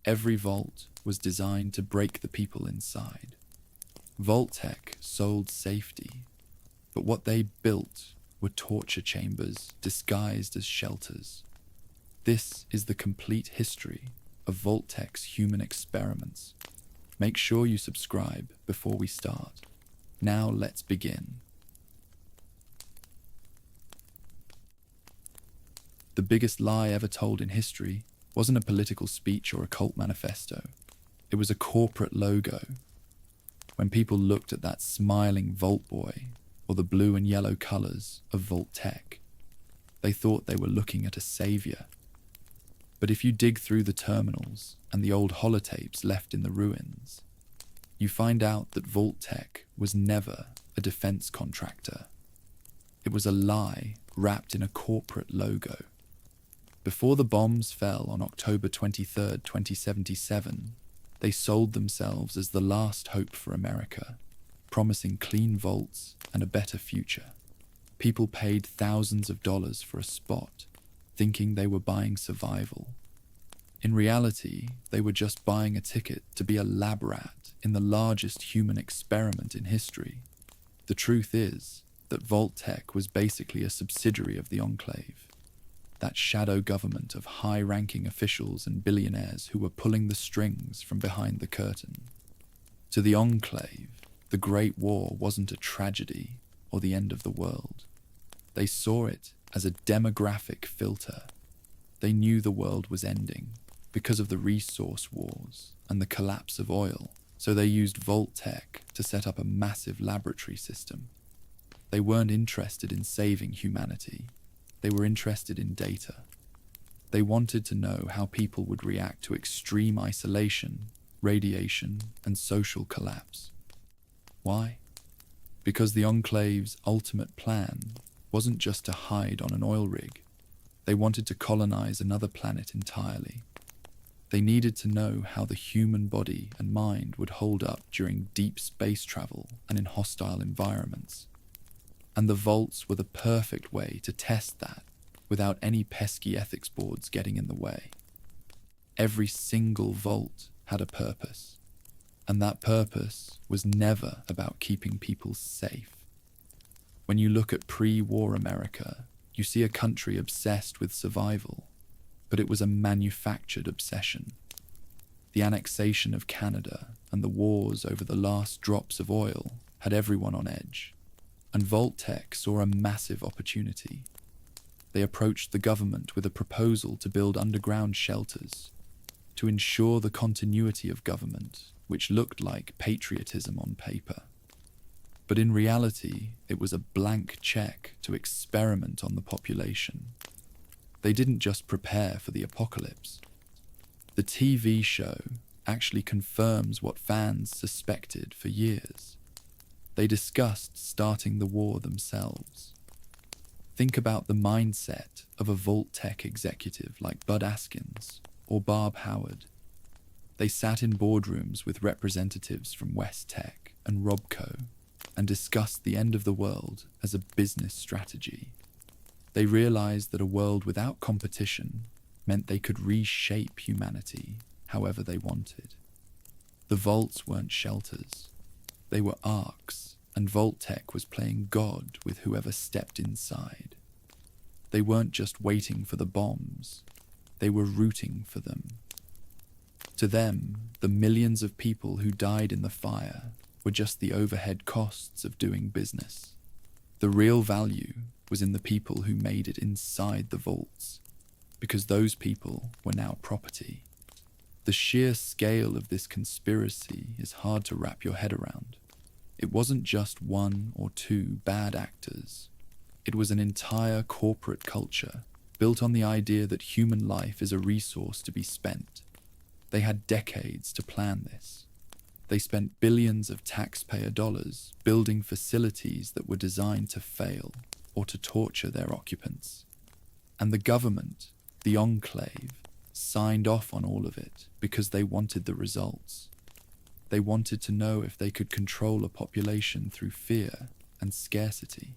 Every vault was designed to break the people inside. Vault-Tec sold safety, but what they built were torture chambers disguised as shelters. This is the complete history of Vault-Tec's human experiments. Make sure you subscribe before we start. Now let's begin. The biggest lie ever told in history wasn't a political speech or a cult manifesto. It was a corporate logo. When people looked at that smiling Vault Boy or the blue and yellow colors of Vault-Tec, they thought they were looking at a savior. But if you dig through the terminals and the old holotapes left in the ruins, you find out that Vault-Tec was never a defense contractor. It was a lie wrapped in a corporate logo. Before the bombs fell on October 23, 2077, they sold themselves as the last hope for America, promising clean vaults and a better future. People paid thousands of dollars for a spot, thinking they were buying survival. In reality, they were just buying a ticket to be a lab rat in the largest human experiment in history. The truth is that Vault-Tec was basically a subsidiary of the Enclave, that shadow government of high-ranking officials and billionaires who were pulling the strings from behind the curtain. To the Enclave, the Great War wasn't a tragedy or the end of the world. They saw it as a demographic filter. They knew the world was ending because of the resource wars and the collapse of oil, so they used Vault-Tec to set up a massive laboratory system. They weren't interested in saving humanity. They were interested in data. They wanted to know how people would react to extreme isolation, radiation, and social collapse. Why? Because the Enclave's ultimate plan wasn't just to hide on an oil rig. They wanted to colonize another planet entirely. They needed to know how the human body and mind would hold up during deep space travel and in hostile environments. And the vaults were the perfect way to test that without any pesky ethics boards getting in the way. Every single vault had a purpose, and that purpose was never about keeping people safe. When you look at pre-war America, you see a country obsessed with survival, but it was a manufactured obsession. The annexation of Canada and the wars over the last drops of oil had everyone on edge. And Vault-Tec saw a massive opportunity. They approached the government with a proposal to build underground shelters to ensure the continuity of government, which looked like patriotism on paper. But in reality, it was a blank check to experiment on the population. They didn't just prepare for the apocalypse. The TV show actually confirms what fans suspected for years. They discussed starting the war themselves. Think about the mindset of a Vault-Tec executive like Bud Askins or Barb Howard. They sat in boardrooms with representatives from West Tech and Robco and discussed the end of the world as a business strategy. They realized that a world without competition meant they could reshape humanity however they wanted. The vaults weren't shelters. They were arcs, and Vault-Tec was playing God with whoever stepped inside. They weren't just waiting for the bombs, they were rooting for them. To them, the millions of people who died in the fire were just the overhead costs of doing business. The real value was in the people who made it inside the vaults, because those people were now property. The sheer scale of this conspiracy is hard to wrap your head around. It wasn't just one or two bad actors. It was an entire corporate culture built on the idea that human life is a resource to be spent. They had decades to plan this. They spent billions of taxpayer dollars building facilities that were designed to fail or to torture their occupants. And the government, the Enclave, signed off on all of it because they wanted the results. They wanted to know if they could control a population through fear and scarcity.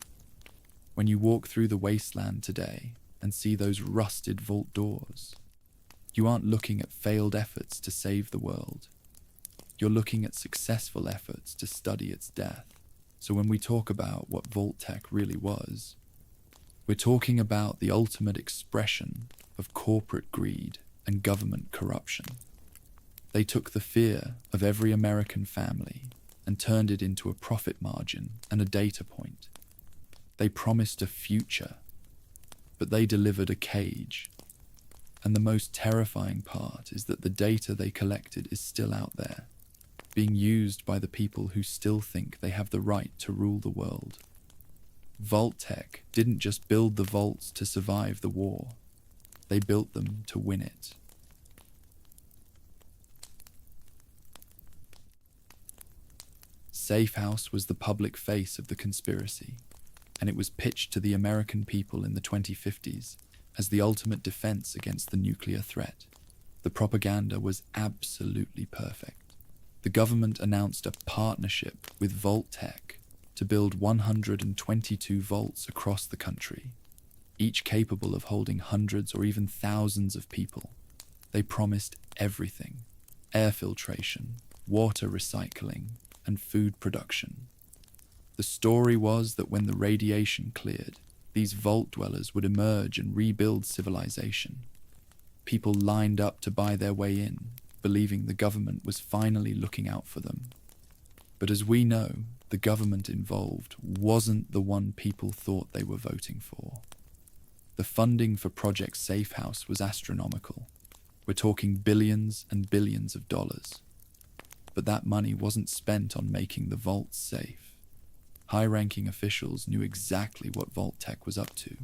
When you walk through the wasteland today and see those rusted vault doors, You aren't looking at failed efforts to save the world. You're looking at successful efforts to study its death. So when we talk about what Vault-Tec really was, we're talking about the ultimate expression of corporate greed and government corruption. They took the fear of every American family and turned it into a profit margin and a data point. They promised a future, but they delivered a cage. And the most terrifying part is that the data they collected is still out there, being used by the people who still think they have the right to rule the world. Vault-Tec didn't just build the vaults to survive the war. They built them to win it. Safehouse was the public face of the conspiracy, and it was pitched to the American people in the 2050s as the ultimate defense against the nuclear threat. The propaganda was absolutely perfect. The government announced a partnership with Vault-Tec to build 122 vaults across the country, each capable of holding hundreds or even thousands of people. They promised everything: air filtration, water recycling, and food production. The story was that when the radiation cleared, these vault dwellers would emerge and rebuild civilization. People lined up to buy their way in, believing the government was finally looking out for them. But as we know, the government involved wasn't the one people thought they were voting for. The funding for Project Safehouse was astronomical. We're talking billions and billions of dollars. But that money wasn't spent on making the vaults safe. High-ranking officials knew exactly what Vault-Tec was up to,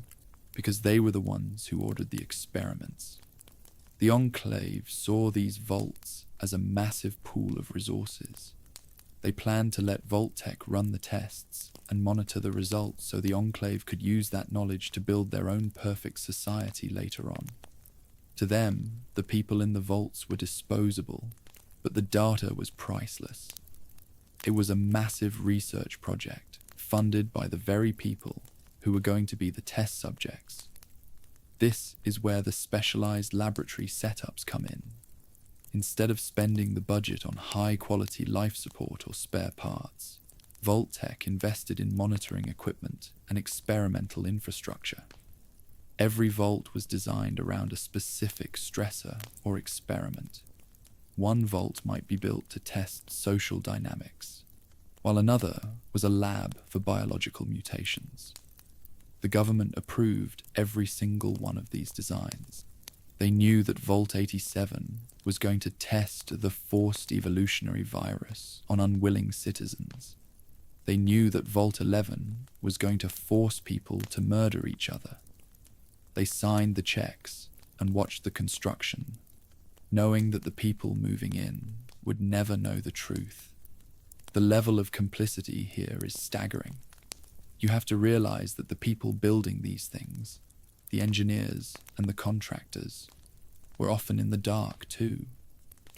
because they were the ones who ordered the experiments. The Enclave saw these vaults as a massive pool of resources. They planned to let Vault-Tec run the tests and monitor the results so the Enclave could use that knowledge to build their own perfect society later on. To them, the people in the vaults were disposable, but the data was priceless. It was a massive research project funded by the very people who were going to be the test subjects. This is where the specialized laboratory setups come in. Instead of spending the budget on high-quality life support or spare parts, Vault-Tec invested in monitoring equipment and experimental infrastructure. Every vault was designed around a specific stressor or experiment. One vault might be built to test social dynamics, while another was a lab for biological mutations. The government approved every single one of these designs. They knew that Vault 87 was going to test the forced evolutionary virus on unwilling citizens. They knew that Vault 11 was going to force people to murder each other. They signed the checks and watched the construction, knowing that the people moving in would never know the truth. The level of complicity here is staggering. You have to realize that the people building these things, the engineers and the contractors, were often in the dark too,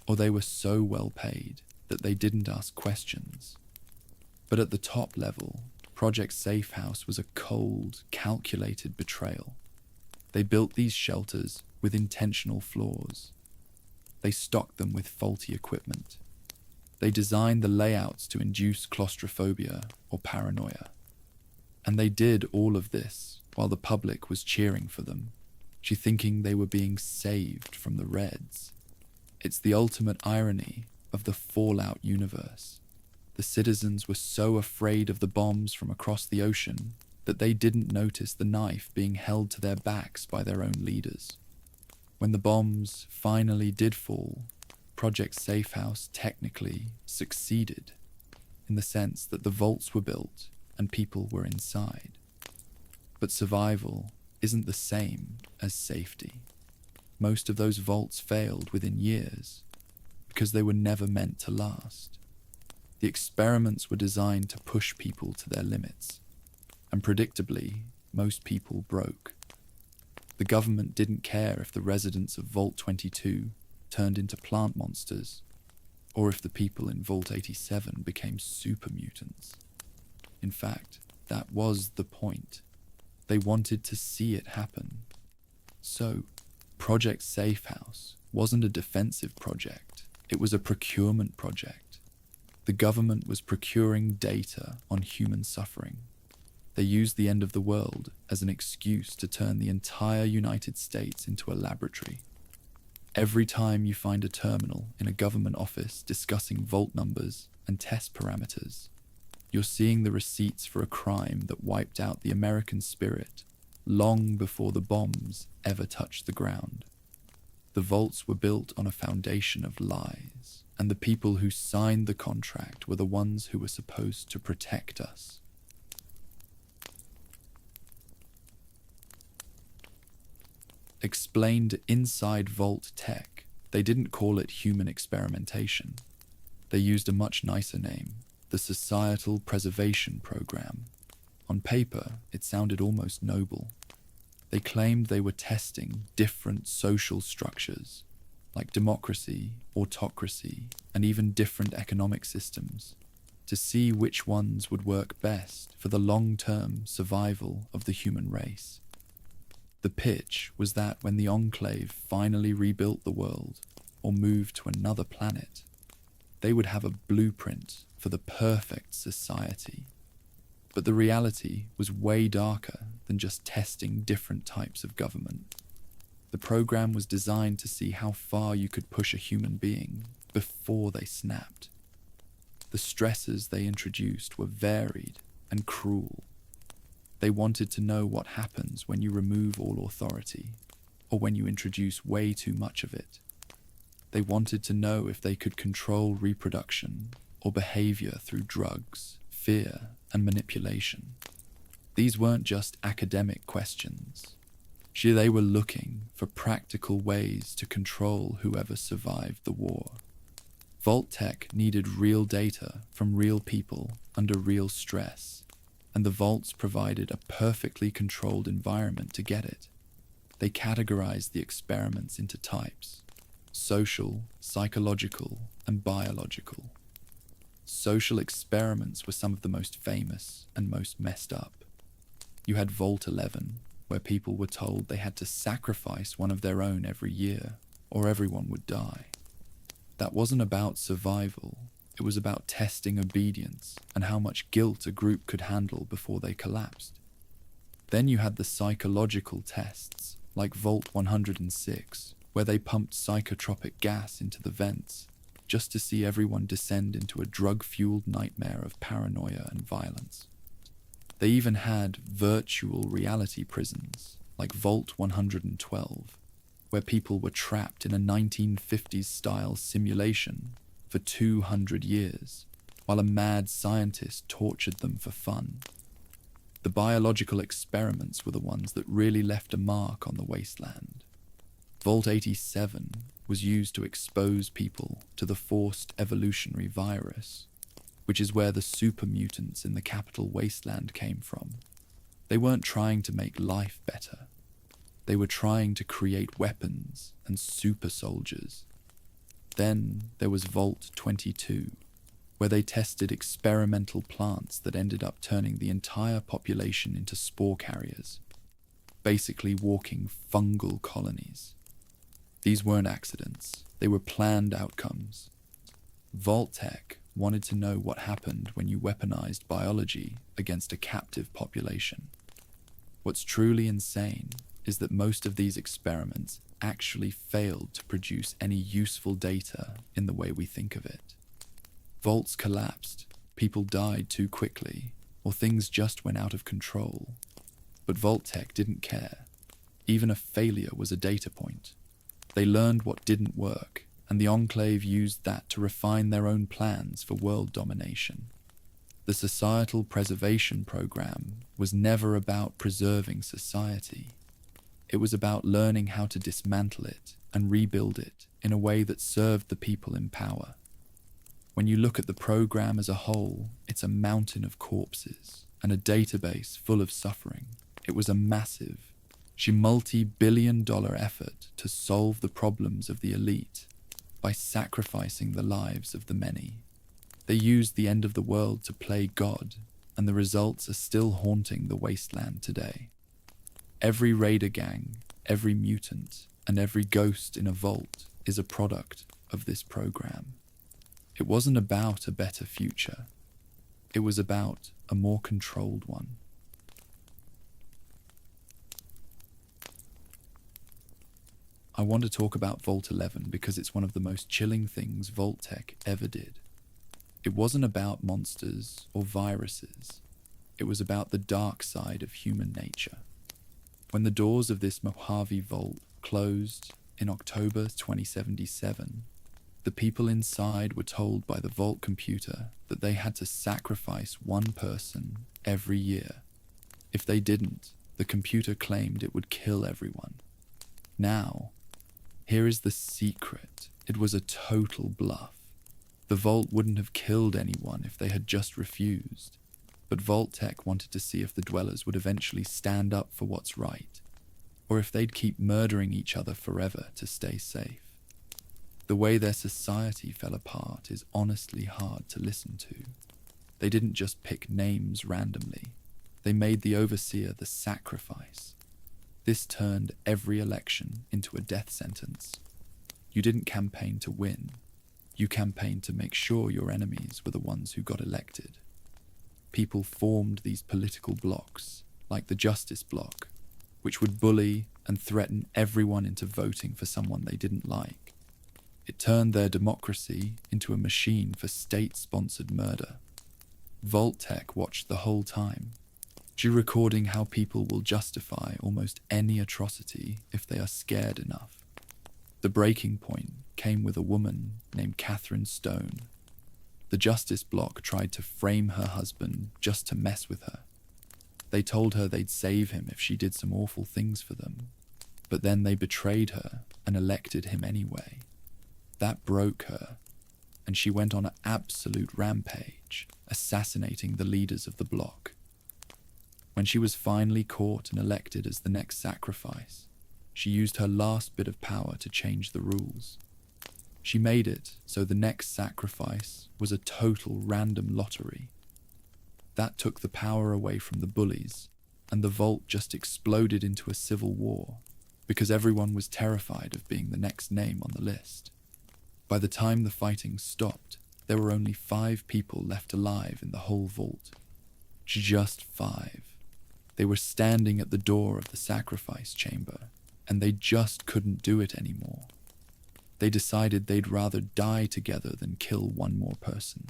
or they were so well paid that they didn't ask questions. But at the top level, Project Safehouse was a cold, calculated betrayal. They built these shelters with intentional flaws. They stocked them with faulty equipment. They designed the layouts to induce claustrophobia or paranoia. And they did all of this while the public was cheering for them, thinking they were being saved from the Reds. It's the ultimate irony of the Fallout universe. The citizens were so afraid of the bombs from across the ocean that they didn't notice the knife being held to their backs by their own leaders. When the bombs finally did fall, Project Safehouse technically succeeded, in the sense that the vaults were built and people were inside. But survival isn't the same as safety. Most of those vaults failed within years because they were never meant to last. The experiments were designed to push people to their limits, and predictably, most people broke. The government didn't care if the residents of Vault 22 turned into plant monsters, or if the people in Vault 87 became super mutants. In fact, that was the point. They wanted to see it happen. So, Project Safehouse wasn't a defensive project, it was a procurement project. The government was procuring data on human suffering. They used the end of the world as an excuse to turn the entire United States into a laboratory. Every time you find a terminal in a government office discussing vault numbers and test parameters, you're seeing the receipts for a crime that wiped out the American spirit long before the bombs ever touched the ground. The vaults were built on a foundation of lies, and the people who signed the contract were the ones who were supposed to protect us. Explained inside Vault-Tec, they didn't call it human experimentation. They used a much nicer name, the Societal Preservation Program. On paper, it sounded almost noble. They claimed they were testing different social structures, like democracy, autocracy, and even different economic systems, to see which ones would work best for the long-term survival of the human race. The pitch was that when the Enclave finally rebuilt the world, or moved to another planet, they would have a blueprint for the perfect society. But the reality was way darker than just testing different types of government. The program was designed to see how far you could push a human being before they snapped. The stresses they introduced were varied and cruel. They wanted to know what happens when you remove all authority, or when you introduce way too much of it. They wanted to know if they could control reproduction or behavior through drugs, fear, and manipulation. These weren't just academic questions. They were looking for practical ways to control whoever survived the war. Vault-Tec needed real data from real people under real stress, and the vaults provided a perfectly controlled environment to get it. They categorized the experiments into types: social, psychological, and biological. Social experiments were some of the most famous and most messed up. You had Vault 11, where people were told they had to sacrifice one of their own every year, or everyone would die. That wasn't about survival. It was about testing obedience and how much guilt a group could handle before they collapsed. Then you had the psychological tests, like Vault 106, where they pumped psychotropic gas into the vents, just to see everyone descend into a drug-fueled nightmare of paranoia and violence. They even had virtual reality prisons, like Vault 112, where people were trapped in a 1950s-style simulation for 200 years, while a mad scientist tortured them for fun. The biological experiments were the ones that really left a mark on the wasteland. Vault 87 was used to expose people to the forced evolutionary virus, which is where the super mutants in the capital wasteland came from. They weren't trying to make life better. They were trying to create weapons and super soldiers. Then there was Vault 22, where they tested experimental plants that ended up turning the entire population into spore carriers, basically walking fungal colonies. These weren't accidents, they were planned outcomes. Vault-Tec wanted to know what happened when you weaponized biology against a captive population. What's truly insane is that most of these experiments actually failed to produce any useful data in the way we think of it. Vaults collapsed, people died too quickly, or things just went out of control. But Vault-Tec didn't care. Even a failure was a data point. They learned what didn't work, and the Enclave used that to refine their own plans for world domination. The Societal Preservation Program was never about preserving society. It was about learning how to dismantle it and rebuild it in a way that served the people in power. When you look at the program as a whole, it's a mountain of corpses and a database full of suffering. It was a massive, multi-billion-dollar effort to solve the problems of the elite by sacrificing the lives of the many. They used the end of the world to play God, and the results are still haunting the wasteland today. Every raider gang, every mutant, and every ghost in a vault is a product of this program. It wasn't about a better future. It was about a more controlled one. I want to talk about Vault 11 because it's one of the most chilling things Vault-Tec ever did. It wasn't about monsters or viruses. It was about the dark side of human nature. When the doors of this Mojave vault closed in October 2077, the people inside were told by the vault computer that they had to sacrifice one person every year. If they didn't, the computer claimed it would kill everyone. Now, here is the secret. It was a total bluff. The vault wouldn't have killed anyone if they had just refused. But Vault-Tec wanted to see if the dwellers would eventually stand up for what's right, or if they'd keep murdering each other forever to stay safe. The way their society fell apart is honestly hard to listen to. They didn't just pick names randomly. They made the overseer the sacrifice. This turned every election into a death sentence. You didn't campaign to win. You campaigned to make sure your enemies were the ones who got elected. People formed these political blocs, like the Justice Bloc, which would bully and threaten everyone into voting for someone they didn't like. It turned their democracy into a machine for state-sponsored murder. Vault-Tec watched the whole time, recording how people will justify almost any atrocity if they are scared enough. The breaking point came with a woman named Catherine Stone. The Justice Bloc tried to frame her husband just to mess with her. They told her they'd save him if she did some awful things for them, but then they betrayed her and elected him anyway. That broke her, and she went on an absolute rampage, assassinating the leaders of the bloc. When she was finally caught and elected as the next sacrifice, she used her last bit of power to change the rules. She made it so the next sacrifice was a total random lottery. That took the power away from the bullies, and the vault just exploded into a civil war because everyone was terrified of being the next name on the list. By the time the fighting stopped, there were only 5 people left alive in the whole vault. Just 5. They were standing at the door of the sacrifice chamber, and they just couldn't do it anymore. They decided they'd rather die together than kill one more person.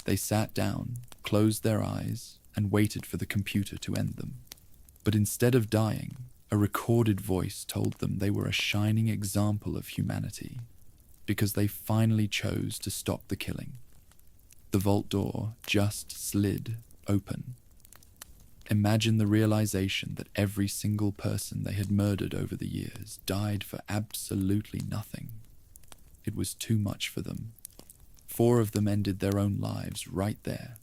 They sat down, closed their eyes, and waited for the computer to end them. But instead of dying, a recorded voice told them they were a shining example of humanity, because they finally chose to stop the killing. The vault door just slid open. Imagine the realization that every single person they had murdered over the years died for absolutely nothing. It was too much for them. 4 of them ended their own lives right there,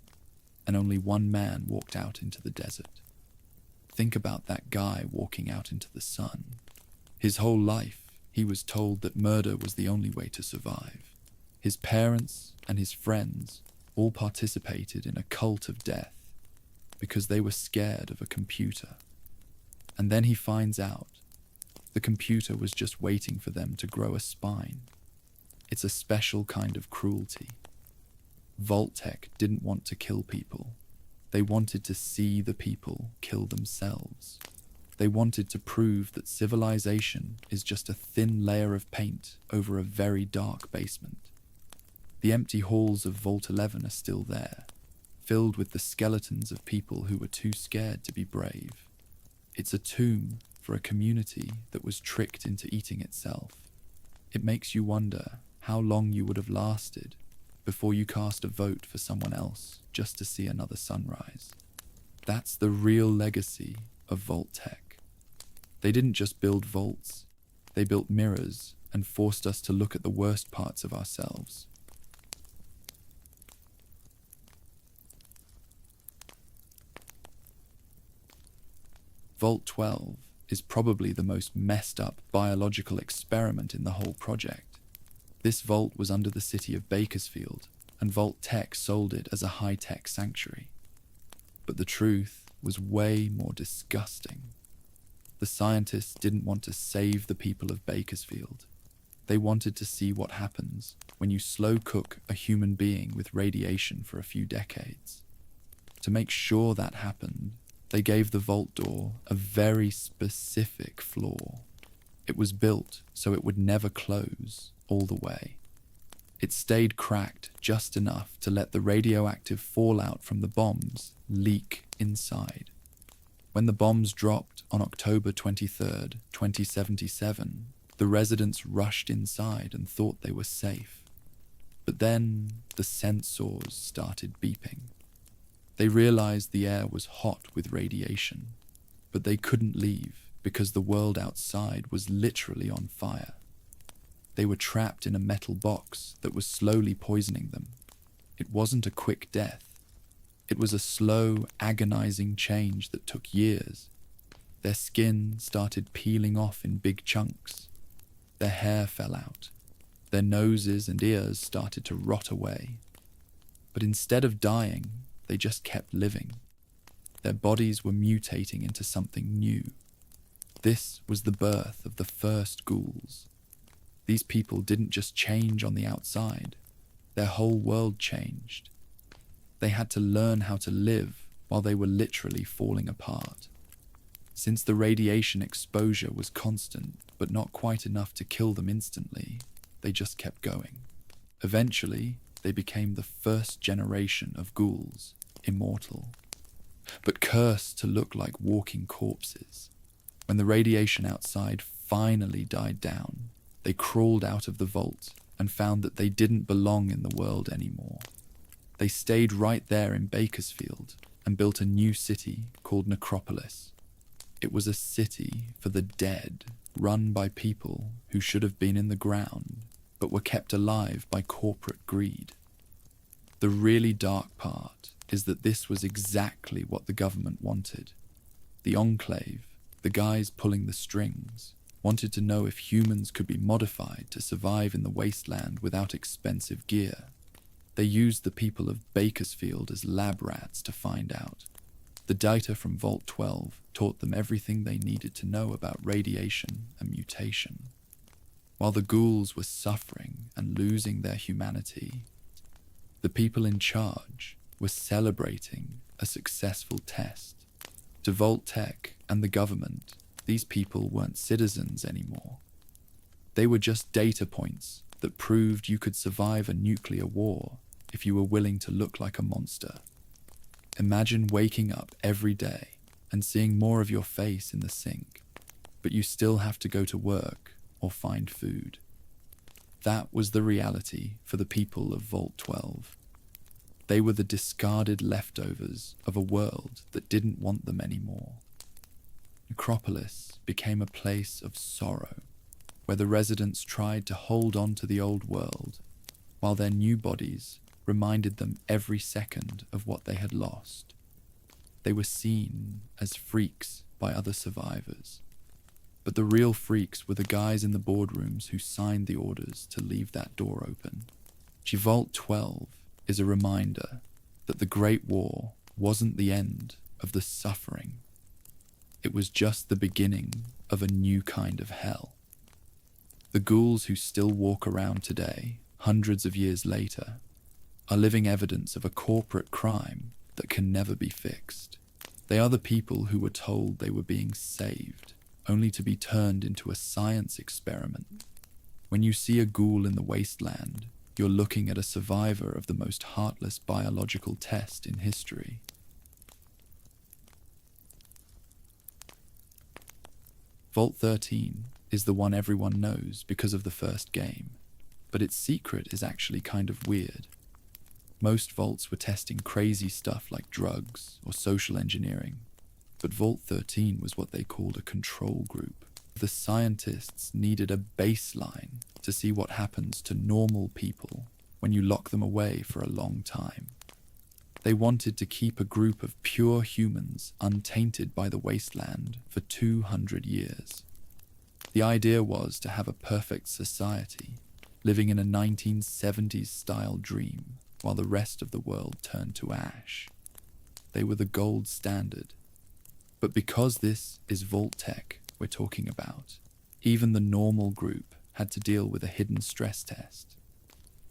and only 1 man walked out into the desert. Think about that guy walking out into the sun. His whole life, he was told that murder was the only way to survive. His parents and his friends all participated in a cult of death because they were scared of a computer. And then he finds out the computer was just waiting for them to grow a spine. It's a special kind of cruelty. Vault-Tec didn't want to kill people. They wanted to see the people kill themselves. They wanted to prove that civilization is just a thin layer of paint over a very dark basement. The empty halls of Vault 11 are still there, filled with the skeletons of people who were too scared to be brave. It's a tomb for a community that was tricked into eating itself. It makes you wonder how long you would have lasted before you cast a vote for someone else just to see another sunrise. That's the real legacy of Vault-Tec. They didn't just build vaults, they built mirrors and forced us to look at the worst parts of ourselves. Vault 12 is probably the most messed up biological experiment in the whole project. This vault was under the city of Bakersfield, and Vault-Tec sold it as a high-tech sanctuary. But the truth was way more disgusting. The scientists didn't want to save the people of Bakersfield. They wanted to see what happens when you slow cook a human being with radiation for a few decades. To make sure that happened, they gave the vault door a very specific flaw. It was built so it would never close all the way. It stayed cracked just enough to let the radioactive fallout from the bombs leak inside. When the bombs dropped on October 23rd, 2077, the residents rushed inside and thought they were safe. But then the sensors started beeping. They realized the air was hot with radiation, but they couldn't leave because the world outside was literally on fire. They were trapped in a metal box that was slowly poisoning them. It wasn't a quick death. It was a slow, agonizing change that took years. Their skin started peeling off in big chunks. Their hair fell out. Their noses and ears started to rot away. But instead of dying, they just kept living. Their bodies were mutating into something new. This was the birth of the first ghouls. These people didn't just change on the outside. Their whole world changed. They had to learn how to live while they were literally falling apart. Since the radiation exposure was constant, but not quite enough to kill them instantly, they just kept going. Eventually, they became the first generation of ghouls, immortal, but cursed to look like walking corpses. When the radiation outside finally died down, they crawled out of the vault and found that they didn't belong in the world anymore. They stayed right there in Bakersfield and built a new city called Necropolis. It was a city for the dead, run by people who should have been in the ground, but were kept alive by corporate greed. The really dark part is that this was exactly what the government wanted. The Enclave, the guys pulling the strings, wanted to know if humans could be modified to survive in the wasteland without expensive gear. They used the people of Bakersfield as lab rats to find out. The data from Vault 12 taught them everything they needed to know about radiation and mutation. While the ghouls were suffering and losing their humanity, the people in charge were celebrating a successful test. To Vault-Tec and the government, these people weren't citizens anymore. They were just data points that proved you could survive a nuclear war if you were willing to look like a monster. Imagine waking up every day and seeing more of your face in the sink, but you still have to go to work or find food. That was the reality for the people of Vault 12. They were the discarded leftovers of a world that didn't want them anymore. Necropolis became a place of sorrow, where the residents tried to hold on to the old world, while their new bodies reminded them every second of what they had lost. They were seen as freaks by other survivors, but the real freaks were the guys in the boardrooms who signed the orders to leave that door open. Vault 12 is a reminder that the Great War wasn't the end of the suffering. It was just the beginning of a new kind of hell. The ghouls who still walk around today, hundreds of years later, are living evidence of a corporate crime that can never be fixed. They are the people who were told they were being saved, only to be turned into a science experiment. When you see a ghoul in the wasteland, you're looking at a survivor of the most heartless biological test in history. Vault 13 is the one everyone knows because of the first game, but its secret is actually kind of weird. Most vaults were testing crazy stuff like drugs or social engineering, but Vault 13 was what they called a control group. The scientists needed a baseline to see what happens to normal people when you lock them away for a long time. They wanted to keep a group of pure humans untainted by the wasteland for 200 years. The idea was to have a perfect society, living in a 1970s-style dream, while the rest of the world turned to ash. They were the gold standard. But because this is Vault-Tec, we're talking about. Even the normal group had to deal with a hidden stress test.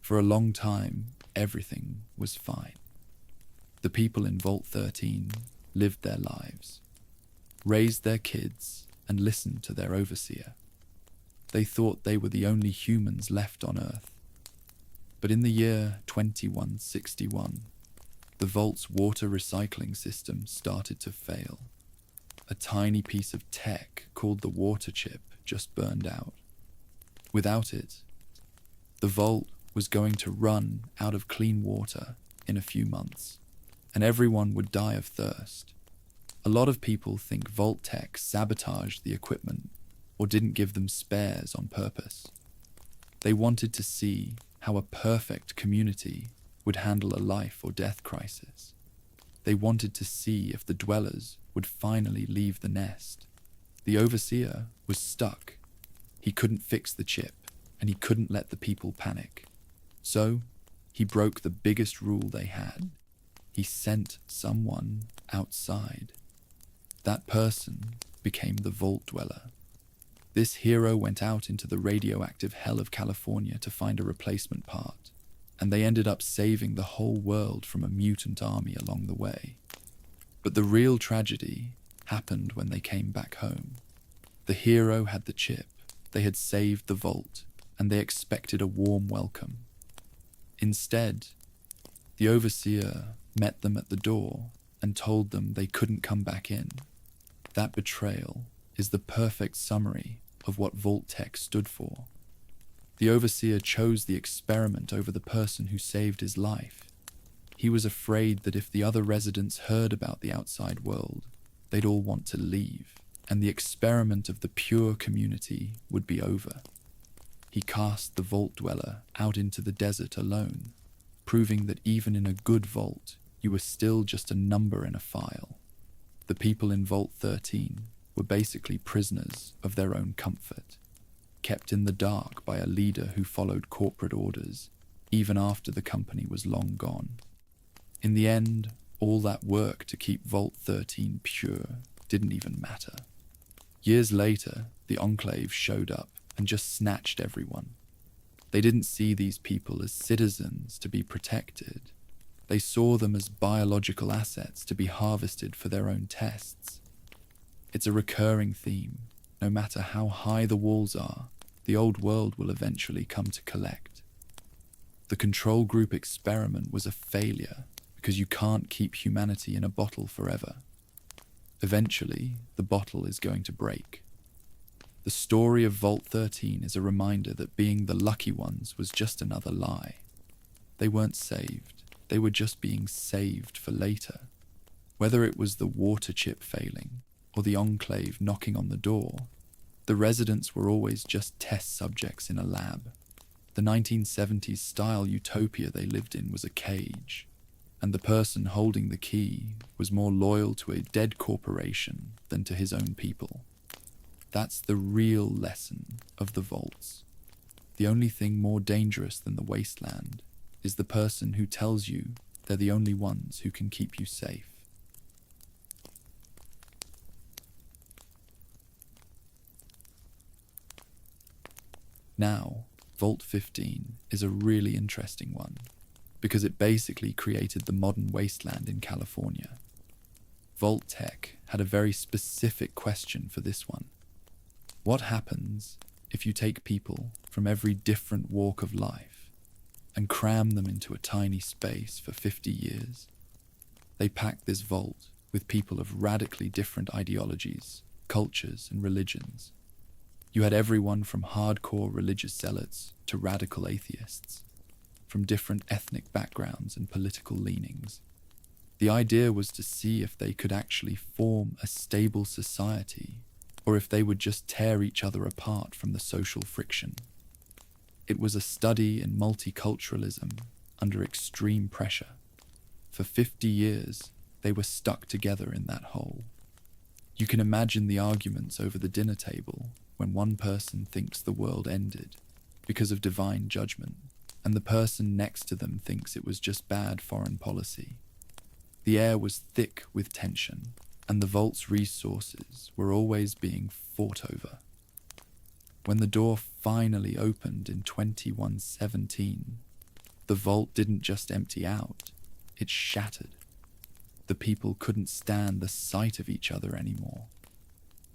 For a long time, everything was fine. The people in Vault 13 lived their lives, raised their kids, and listened to their overseer. They thought they were the only humans left on Earth. But in the year 2161, the Vault's water recycling system started to fail. A tiny piece of tech called the water chip just burned out. Without it, the Vault was going to run out of clean water in a few months, and everyone would die of thirst. A lot of people think Vault-Tec sabotaged the equipment or didn't give them spares on purpose. They wanted to see how a perfect community would handle a life or death crisis. They wanted to see if the dwellers would finally leave the nest. The overseer was stuck. He couldn't fix the chip, and he couldn't let the people panic. So, he broke the biggest rule they had. He sent someone outside. That person became the Vault Dweller. This hero went out into the radioactive hell of California to find a replacement part, and they ended up saving the whole world from a mutant army along the way. But the real tragedy happened when they came back home. The hero had the chip, they had saved the Vault, and they expected a warm welcome. Instead, the overseer met them at the door and told them they couldn't come back in. That betrayal is the perfect summary of what Vault-Tec stood for. The overseer chose the experiment over the person who saved his life. He was afraid that if the other residents heard about the outside world, they'd all want to leave, and the experiment of the pure community would be over. He cast the Vault Dweller out into the desert alone, proving that even in a good vault, you were still just a number in a file. The people in Vault 13 were basically prisoners of their own comfort, kept in the dark by a leader who followed corporate orders, even after the company was long gone. In the end, all that work to keep Vault 13 pure didn't even matter. Years later, the Enclave showed up and just snatched everyone. They didn't see these people as citizens to be protected. They saw them as biological assets to be harvested for their own tests. It's a recurring theme. No matter how high the walls are, the old world will eventually come to collect. The control group experiment was a failure because you can't keep humanity in a bottle forever. Eventually, the bottle is going to break. The story of Vault 13 is a reminder that being the lucky ones was just another lie. They weren't saved. They were just being saved for later. Whether it was the water chip failing or the Enclave knocking on the door, the residents were always just test subjects in a lab. The 1970s style utopia they lived in was a cage, and the person holding the key was more loyal to a dead corporation than to his own people. That's the real lesson of the vaults. The only thing more dangerous than the wasteland is the person who tells you they're the only ones who can keep you safe. Now, Vault 15 is a really interesting one, because it basically created the modern wasteland in California. Vault-Tec had a very specific question for this one. What happens if you take people from every different walk of life and cram them into a tiny space for 50 years? They packed this vault with people of radically different ideologies, cultures, and religions. You had everyone from hardcore religious zealots to radical atheists, from different ethnic backgrounds and political leanings. The idea was to see if they could actually form a stable society, or if they would just tear each other apart from the social friction. It was a study in multiculturalism under extreme pressure. For 50 years, they were stuck together in that hole. You can imagine the arguments over the dinner table when one person thinks the world ended because of divine judgment, and the person next to them thinks it was just bad foreign policy. The air was thick with tension, and the vault's resources were always being fought over. When the door finally opened in 2117, the vault didn't just empty out, it shattered. The people couldn't stand the sight of each other anymore.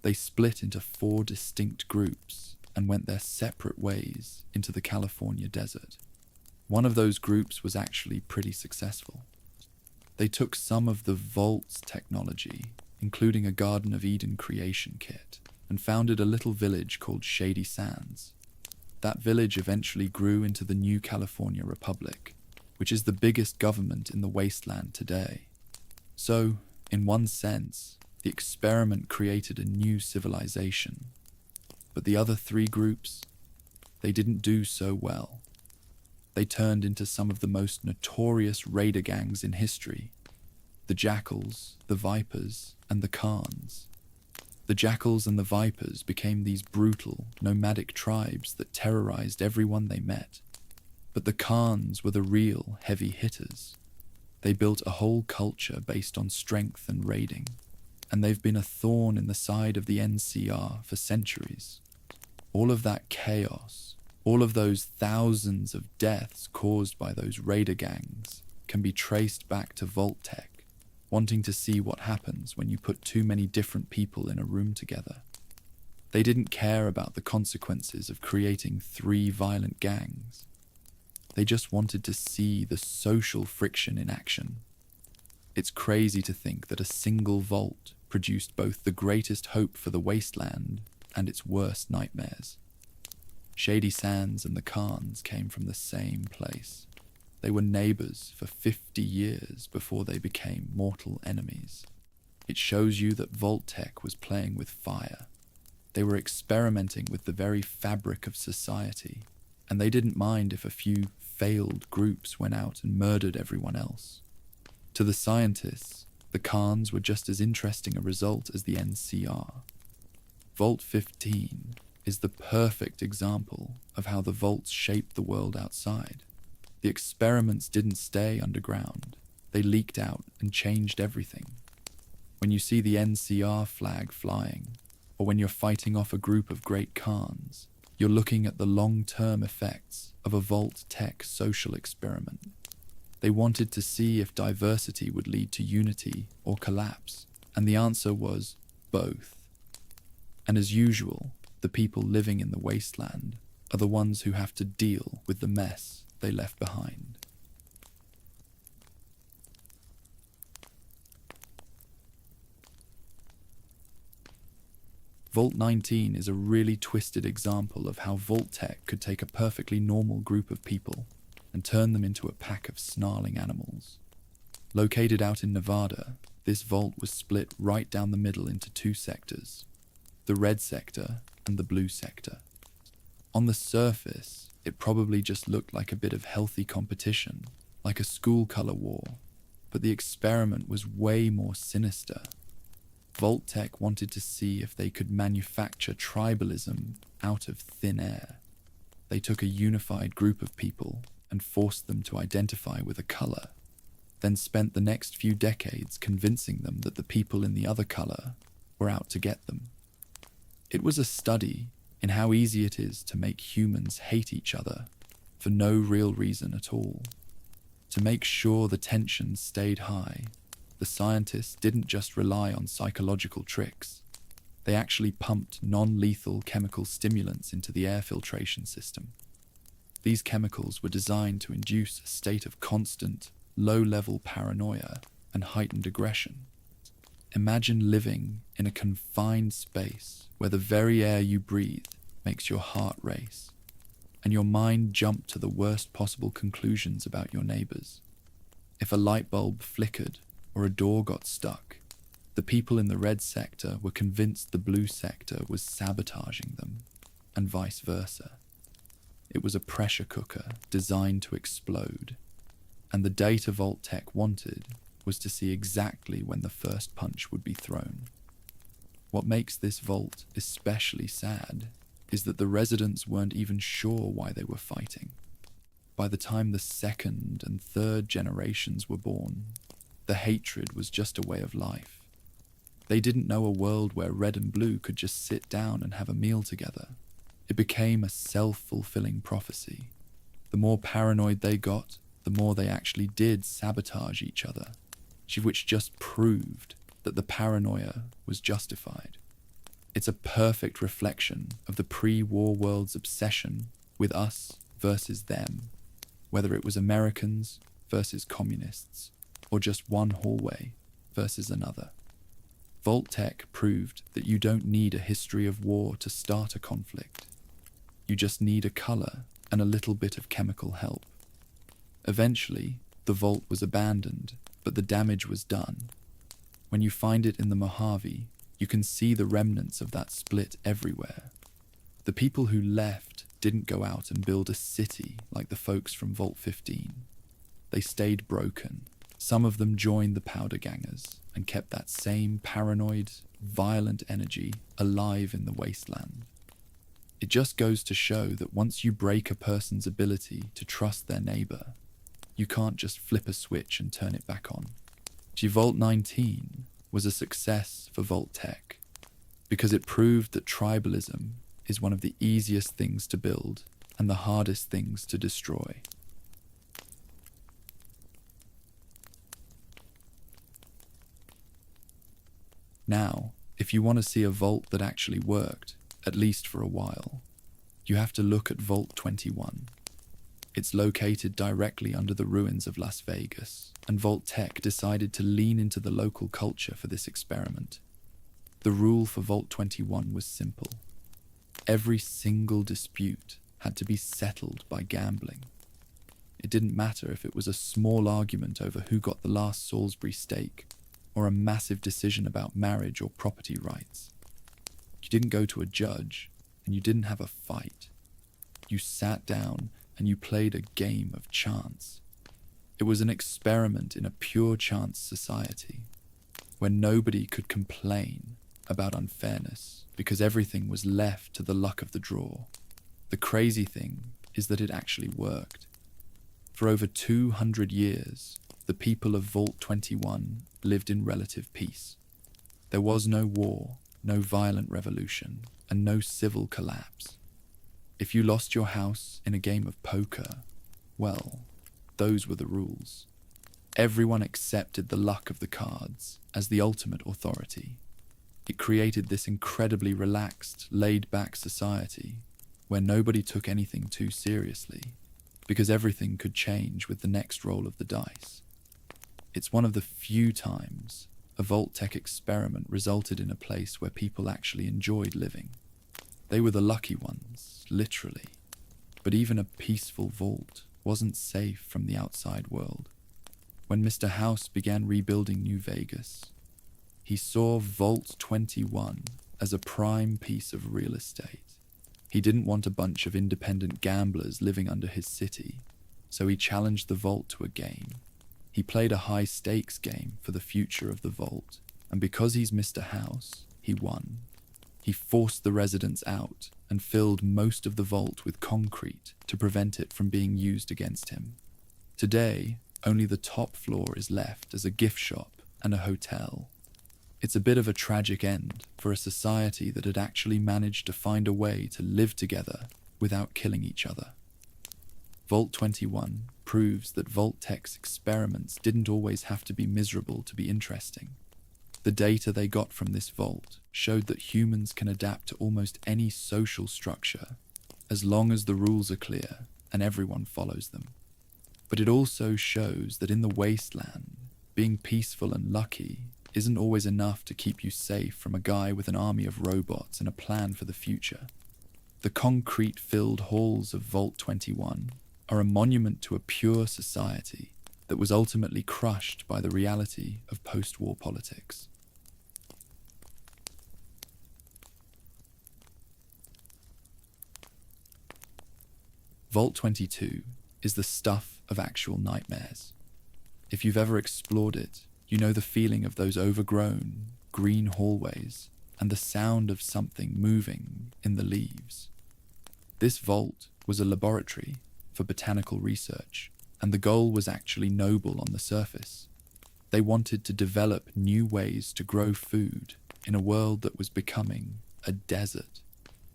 They split into 4 distinct groups and went their separate ways into the California desert. One of those groups was actually pretty successful. They took some of the Vault's technology, including a Garden of Eden creation kit, and founded a little village called Shady Sands. That village eventually grew into the new California Republic, which is the biggest government in the wasteland today. So, in one sense, the experiment created a new civilization. But the other 3 groups, they didn't do so well. They turned into some of the most notorious raider gangs in history: the Jackals, the Vipers, and the Khans. The Jackals and the Vipers became these brutal, nomadic tribes that terrorized everyone they met. But the Khans were the real heavy hitters. They built a whole culture based on strength and raiding, and they've been a thorn in the side of the NCR for centuries. All of that chaos, all of those thousands of deaths caused by those raider gangs can be traced back to Vault-Tec, wanting to see what happens when you put too many different people in a room together. They didn't care about the consequences of creating 3 violent gangs. They just wanted to see the social friction in action. It's crazy to think that a single vault produced both the greatest hope for the wasteland and its worst nightmares. Shady Sands and the Khans came from the same place. They were neighbors for 50 years before they became mortal enemies. It shows you that Vault-Tec was playing with fire. They were experimenting with the very fabric of society, and they didn't mind if a few failed groups went out and murdered everyone else. To the scientists, the Khans were just as interesting a result as the NCR. Vault 15 is the perfect example of how the vaults shaped the world outside. The experiments didn't stay underground. They leaked out and changed everything. When you see the NCR flag flying, or when you're fighting off a group of great Khans, you're looking at the long-term effects of a Vault-Tec social experiment. They wanted to see if diversity would lead to unity or collapse, and the answer was both. And as usual, the people living in the wasteland are the ones who have to deal with the mess they left behind. Vault 19 is a really twisted example of how Vault-Tec could take a perfectly normal group of people and turn them into a pack of snarling animals. Located out in Nevada, this vault was split right down the middle into 2 sectors, the red sector and the blue sector. On the surface, it probably just looked like a bit of healthy competition, like a school color war, but the experiment was way more sinister. Vault-Tec wanted to see if they could manufacture tribalism out of thin air. They took a unified group of people and forced them to identify with a color, then spent the next few decades convincing them that the people in the other color were out to get them. It was a study in how easy it is to make humans hate each other for no real reason at all. To make sure the tension stayed high, the scientists didn't just rely on psychological tricks. They actually pumped non-lethal chemical stimulants into the air filtration system. These chemicals were designed to induce a state of constant, low-level paranoia and heightened aggression. Imagine living in a confined space where the very air you breathe makes your heart race, and your mind jump to the worst possible conclusions about your neighbors. If a light bulb flickered or a door got stuck, the people in the red sector were convinced the blue sector was sabotaging them, and vice versa. It was a pressure cooker designed to explode, and the data Vault-Tec wanted was to see exactly when the first punch would be thrown. What makes this vault especially sad is that the residents weren't even sure why they were fighting. By the time the 2nd and 3rd generations were born, the hatred was just a way of life. They didn't know a world where red and blue could just sit down and have a meal together. It became a self-fulfilling prophecy. The more paranoid they got, the more they actually did sabotage each other, which just proved that the paranoia was justified. It's a perfect reflection of the pre-war world's obsession with us versus them, whether it was Americans versus communists, or just one hallway versus another. Vault-Tec proved that you don't need a history of war to start a conflict. You just need a color and a little bit of chemical help. Eventually, the vault was abandoned, but the damage was done. When you find it in the Mojave, you can see the remnants of that split everywhere. The people who left didn't go out and build a city like the folks from Vault 15. They stayed broken. Some of them joined the powder gangers and kept that same paranoid, violent energy alive in the wasteland. It just goes to show that once you break a person's ability to trust their neighbor, you can't just flip a switch and turn it back on. Vault 19 was a success for Vault-Tec because it proved that tribalism is one of the easiest things to build and the hardest things to destroy. Now, if you want to see a vault that actually worked, at least for a while, you have to look at Vault 21. It's located directly under the ruins of Las Vegas, and Vault-Tec decided to lean into the local culture for this experiment. The rule for Vault 21 was simple. Every single dispute had to be settled by gambling. It didn't matter if it was a small argument over who got the last Salisbury steak, or a massive decision about marriage or property rights. You didn't go to a judge, and you didn't have a fight. You sat down and you played a game of chance. It was an experiment in a pure chance society, where nobody could complain about unfairness because everything was left to the luck of the draw. The crazy thing is that it actually worked. For over 200 years, the people of Vault 21 lived in relative peace. There was no war, no violent revolution, and no civil collapse. If you lost your house in a game of poker, well, those were the rules. Everyone accepted the luck of the cards as the ultimate authority. It created this incredibly relaxed, laid-back society where nobody took anything too seriously because everything could change with the next roll of the dice. It's one of the few times a Vault-Tec experiment resulted in a place where people actually enjoyed living. They were the lucky ones, literally. But even a peaceful vault wasn't safe from the outside world. When Mr. House began rebuilding New Vegas, he saw Vault 21 as a prime piece of real estate. He didn't want a bunch of independent gamblers living under his city, so he challenged the vault to a game. He played a high-stakes game for the future of the vault, and because he's Mr. House, he won. He forced the residents out and filled most of the vault with concrete to prevent it from being used against him. Today, only the top floor is left as a gift shop and a hotel. It's a bit of a tragic end for a society that had actually managed to find a way to live together without killing each other. Vault 21 proves that Vault-Tec's experiments didn't always have to be miserable to be interesting. The data they got from this vault showed that humans can adapt to almost any social structure as long as the rules are clear and everyone follows them. But it also shows that in the wasteland, being peaceful and lucky isn't always enough to keep you safe from a guy with an army of robots and a plan for the future. The concrete-filled halls of Vault 21 are a monument to a pure society that was ultimately crushed by the reality of post-war politics. Vault 22 is the stuff of actual nightmares. If you've ever explored it, you know the feeling of those overgrown, green hallways and the sound of something moving in the leaves. This vault was a laboratory for botanical research, and the goal was actually noble on the surface. They wanted to develop new ways to grow food in a world that was becoming a desert.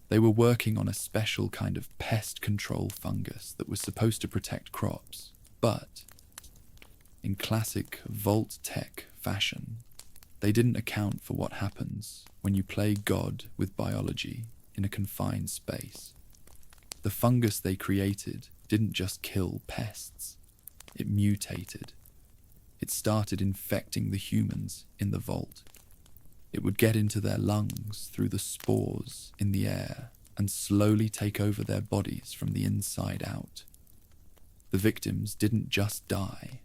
They were working on a special kind of pest control fungus that was supposed to protect crops, but in classic Vault-Tec fashion, they didn't account for what happens when you play God with biology in a confined space. The fungus they created didn't just kill pests, it mutated. It started infecting the humans in the vault. It would get into their lungs through the spores in the air and slowly take over their bodies from the inside out. The victims didn't just die.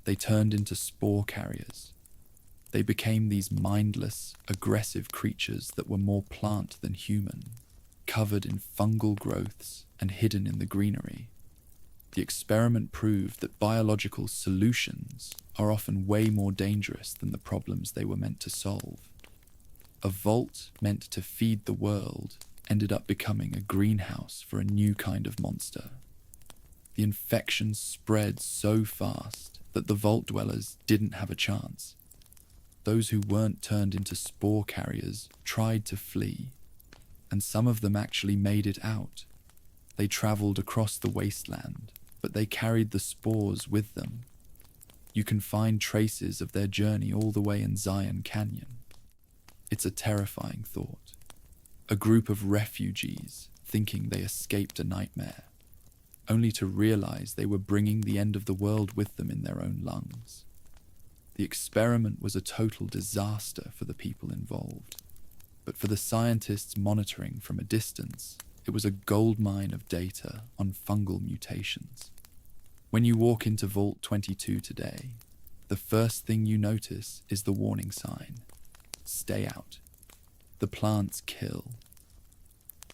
They turned into spore carriers. They became these mindless, aggressive creatures that were more plant than human, covered in fungal growths and hidden in the greenery. The experiment proved that biological solutions are often way more dangerous than the problems they were meant to solve. A vault meant to feed the world ended up becoming a greenhouse for a new kind of monster. The infection spread so fast that the vault dwellers didn't have a chance. Those who weren't turned into spore carriers tried to flee, and some of them actually made it out. They traveled across the wasteland, but they carried the spores with them. You can find traces of their journey all the way in Zion Canyon. It's a terrifying thought. A group of refugees thinking they escaped a nightmare, only to realize they were bringing the end of the world with them in their own lungs. The experiment was a total disaster for the people involved, but for the scientists monitoring from a distance, it was a goldmine of data on fungal mutations. When you walk into Vault 22 today, the first thing you notice is the warning sign. Stay out. The plants kill.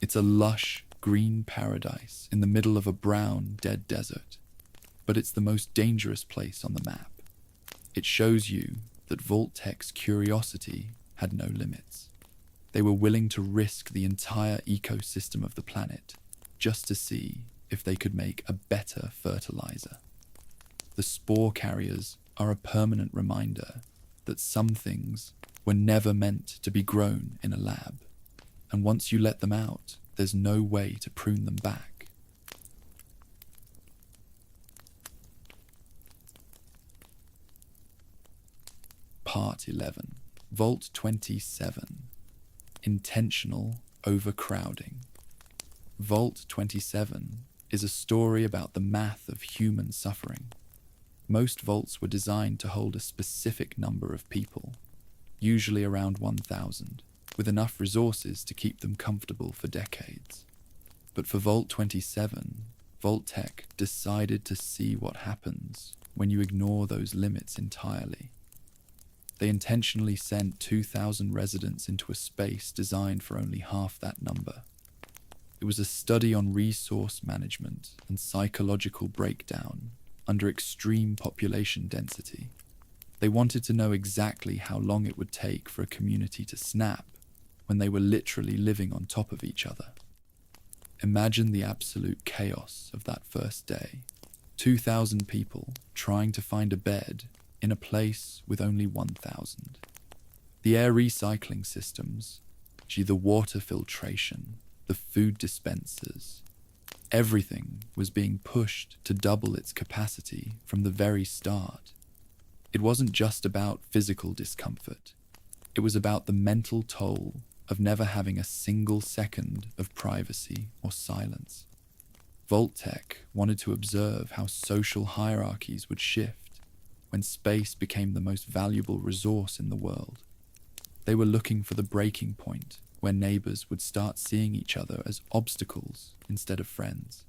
It's a lush, green paradise in the middle of a brown, dead desert, but it's the most dangerous place on the map. It shows you that Vault-Tec's curiosity had no limits. They were willing to risk the entire ecosystem of the planet just to see if they could make a better fertilizer. The spore carriers are a permanent reminder that some things were never meant to be grown in a lab, and once you let them out, there's no way to prune them back. Part 11. Vault 27. Intentional overcrowding. Vault 27 is a story about the math of human suffering. Most vaults were designed to hold a specific number of people, usually around 1,000, with enough resources to keep them comfortable for decades. But for Vault 27, Vault-Tec decided to see what happens when you ignore those limits entirely. They intentionally sent 2,000 residents into a space designed for only half that number. It was a study on resource management and psychological breakdown under extreme population density. They wanted to know exactly how long it would take for a community to snap when they were literally living on top of each other. Imagine the absolute chaos of that first day. 2,000 people trying to find a bed in a place with only 1,000. The air recycling systems, the water filtration, the food dispensers, everything was being pushed to double its capacity from the very start. It wasn't just about physical discomfort. It was about the mental toll of never having a single second of privacy or silence. Vault-Tec wanted to observe how social hierarchies would shift when space became the most valuable resource in the world. They were looking for the breaking point where neighbors would start seeing each other as obstacles instead of friends.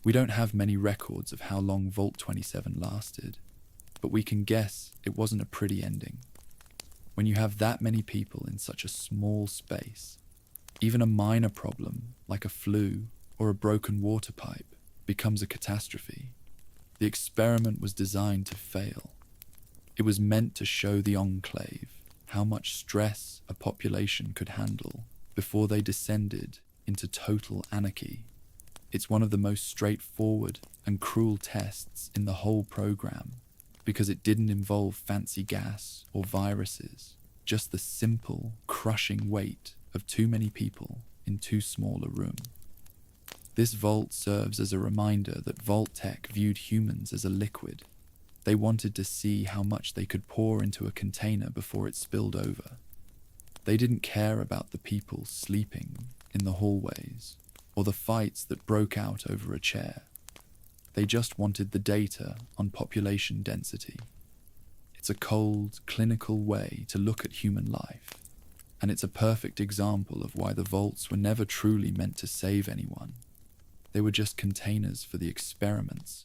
We don't have many records of how long Vault 27 lasted, but we can guess it wasn't a pretty ending. When you have that many people in such a small space, even a minor problem like a flu or a broken water pipe becomes a catastrophe. The experiment was designed to fail. It was meant to show the Enclave how much stress a population could handle before they descended into total anarchy. It's one of the most straightforward and cruel tests in the whole program, because it didn't involve fancy gas or viruses, just the simple, crushing weight of too many people in too small a room. This vault serves as a reminder that Vault-Tec viewed humans as a liquid. They wanted to see how much they could pour into a container before it spilled over. They didn't care about the people sleeping in the hallways or the fights that broke out over a chair. They just wanted the data on population density. It's a cold, clinical way to look at human life, and it's a perfect example of why the vaults were never truly meant to save anyone. They were just containers for the experiments.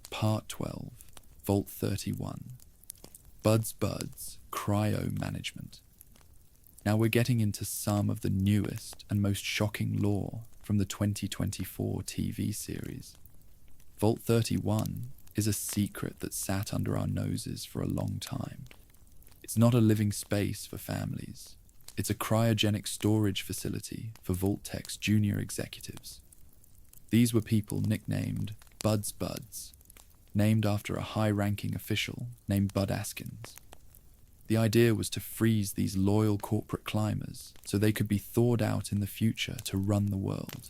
Part 12, Vault 31. Buds, Cryo Management. Now we're getting into some of the newest and most shocking lore from the 2024 TV series. Vault 31 is a secret that sat under our noses for a long time. It's not a living space for families. It's a cryogenic storage facility for Vault-Tec's junior executives. These were people nicknamed Buds, named after a high-ranking official named Bud Askins. The idea was to freeze these loyal corporate climbers so they could be thawed out in the future to run the world.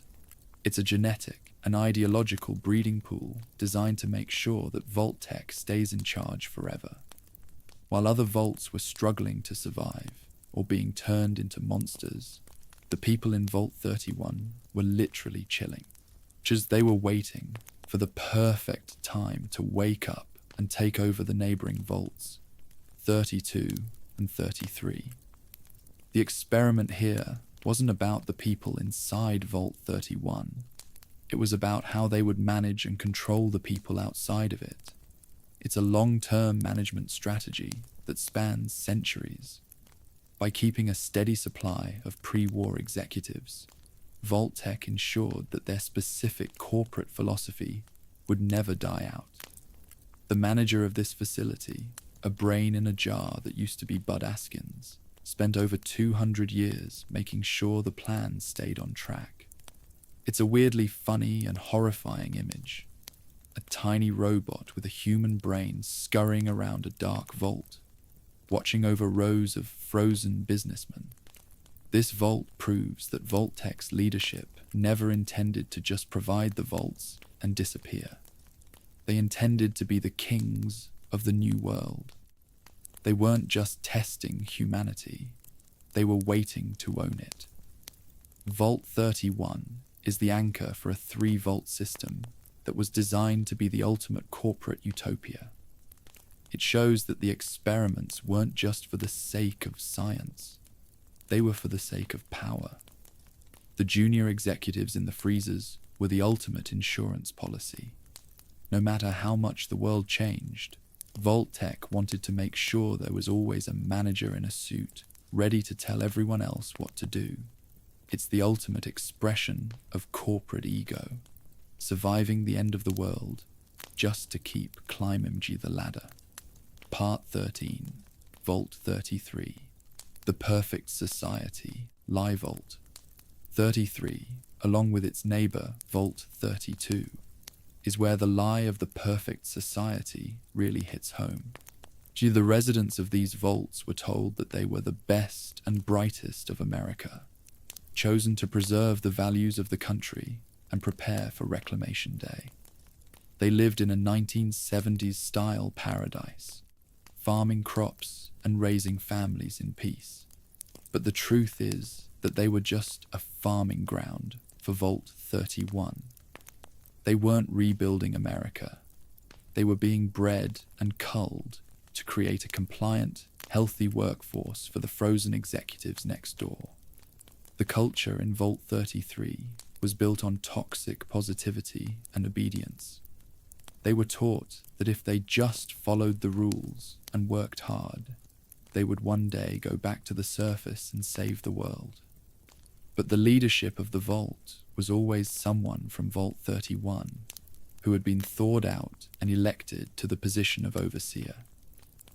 It's a genetic and ideological breeding pool designed to make sure that Vault-Tec stays in charge forever. While other vaults were struggling to survive or being turned into monsters, the people in Vault 31 were literally chilling, just they were waiting for the perfect time to wake up and take over the neighboring vaults, 32 and 33. The experiment here wasn't about the people inside Vault 31. It was about how they would manage and control the people outside of it. It's a long-term management strategy that spans centuries. By keeping a steady supply of pre-war executives, Vault-Tec ensured that their specific corporate philosophy would never die out. The manager of this facility, a brain in a jar that used to be Bud Askins, spent over 200 years making sure the plan stayed on track. It's a weirdly funny and horrifying image. A tiny robot with a human brain scurrying around a dark vault, watching over rows of frozen businessmen. This vault proves that Vault-Tec's leadership never intended to just provide the vaults and disappear. They intended to be the kings of the new world. They weren't just testing humanity, they were waiting to own it. Vault 31 is the anchor for a 3-vault system that was designed to be the ultimate corporate utopia. It shows that the experiments weren't just for the sake of science, they were for the sake of power. The junior executives in the freezers were the ultimate insurance policy. No matter how much the world changed, Vault-Tec wanted to make sure there was always a manager in a suit, ready to tell everyone else what to do. It's the ultimate expression of corporate ego, surviving the end of the world just to keep climbing the ladder. Part 13, Vault 33, The Perfect Society, Live Vault. 33, along with its neighbor, Vault 32, is where the lie of the perfect society really hits home. The residents of these vaults were told that they were the best and brightest of America, chosen to preserve the values of the country and prepare for Reclamation Day. They lived in a 1970s-style paradise, farming crops and raising families in peace. But the truth is that they were just a farming ground for Vault 31. They weren't rebuilding America. They were being bred and culled to create a compliant, healthy workforce for the frozen executives next door. The culture in Vault 33 was built on toxic positivity and obedience. They were taught that if they just followed the rules and worked hard, they would one day go back to the surface and save the world. But the leadership of the Vault was always someone from Vault 31 who had been thawed out and elected to the position of overseer.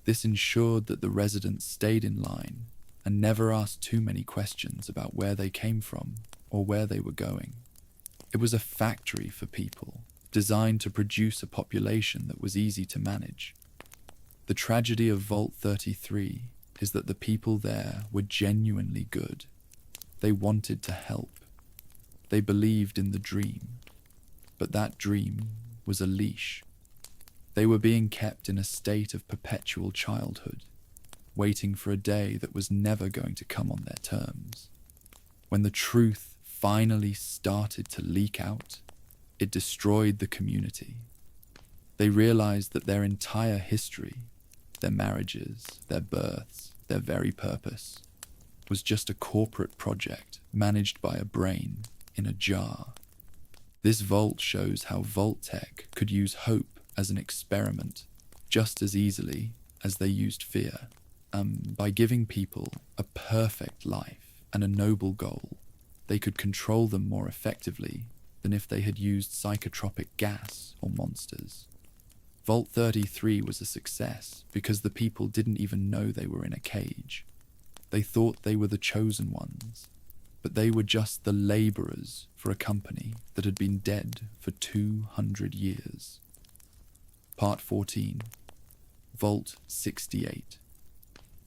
This ensured that the residents stayed in line and never asked too many questions about where they came from or where they were going. It was a factory for people, designed to produce a population that was easy to manage. The tragedy of Vault 33 is that the people there were genuinely good. They wanted to help. They believed in the dream. But that dream was a leash. They were being kept in a state of perpetual childhood, waiting for a day that was never going to come on their terms. When the truth finally started to leak out, it destroyed the community. They realized that their entire history, their marriages, their births, their very purpose, was just a corporate project managed by a brain in a jar. This vault shows how Vault-Tec could use hope as an experiment just as easily as they used fear. By giving people a perfect life and a noble goal, they could control them more effectively than if they had used psychotropic gas or monsters. Vault 33 was a success because the people didn't even know they were in a cage. They thought they were the chosen ones, but they were just the laborers for a company that had been dead for 200 years. Part 14. Vault 68.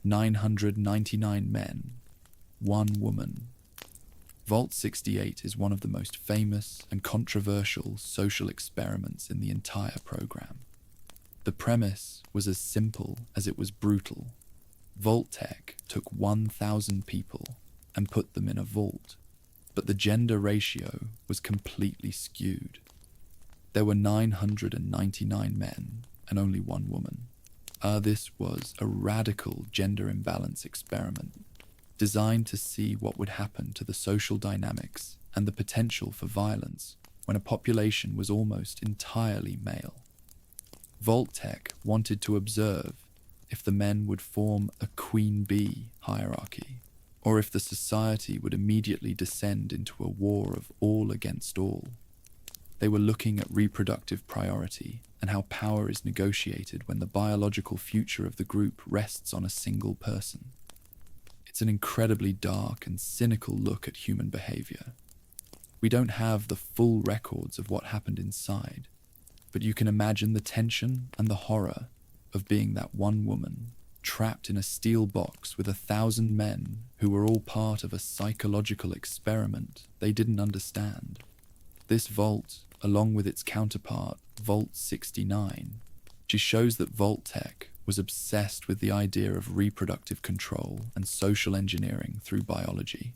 999 men, 1 woman. Vault 68 is one of the most famous and controversial social experiments in the entire program. The premise was as simple as it was brutal. Vault-Tec took 1,000 people and put them in a vault, but the gender ratio was completely skewed. There were 999 men and only 1 woman. This was a radical gender imbalance experiment designed to see what would happen to the social dynamics and the potential for violence when a population was almost entirely male. Vault-Tec wanted to observe if the men would form a queen bee hierarchy, or if the society would immediately descend into a war of all against all. They were looking at reproductive priority and how power is negotiated when the biological future of the group rests on a single person. It's an incredibly dark and cynical look at human behavior. We don't have the full records of what happened inside, but you can imagine the tension and the horror of being that 1 woman trapped in a steel box with 1,000 men who were all part of a psychological experiment they didn't understand. This vault, along with its counterpart, Vault 69, just shows that Vault-Tec was obsessed with the idea of reproductive control and social engineering through biology.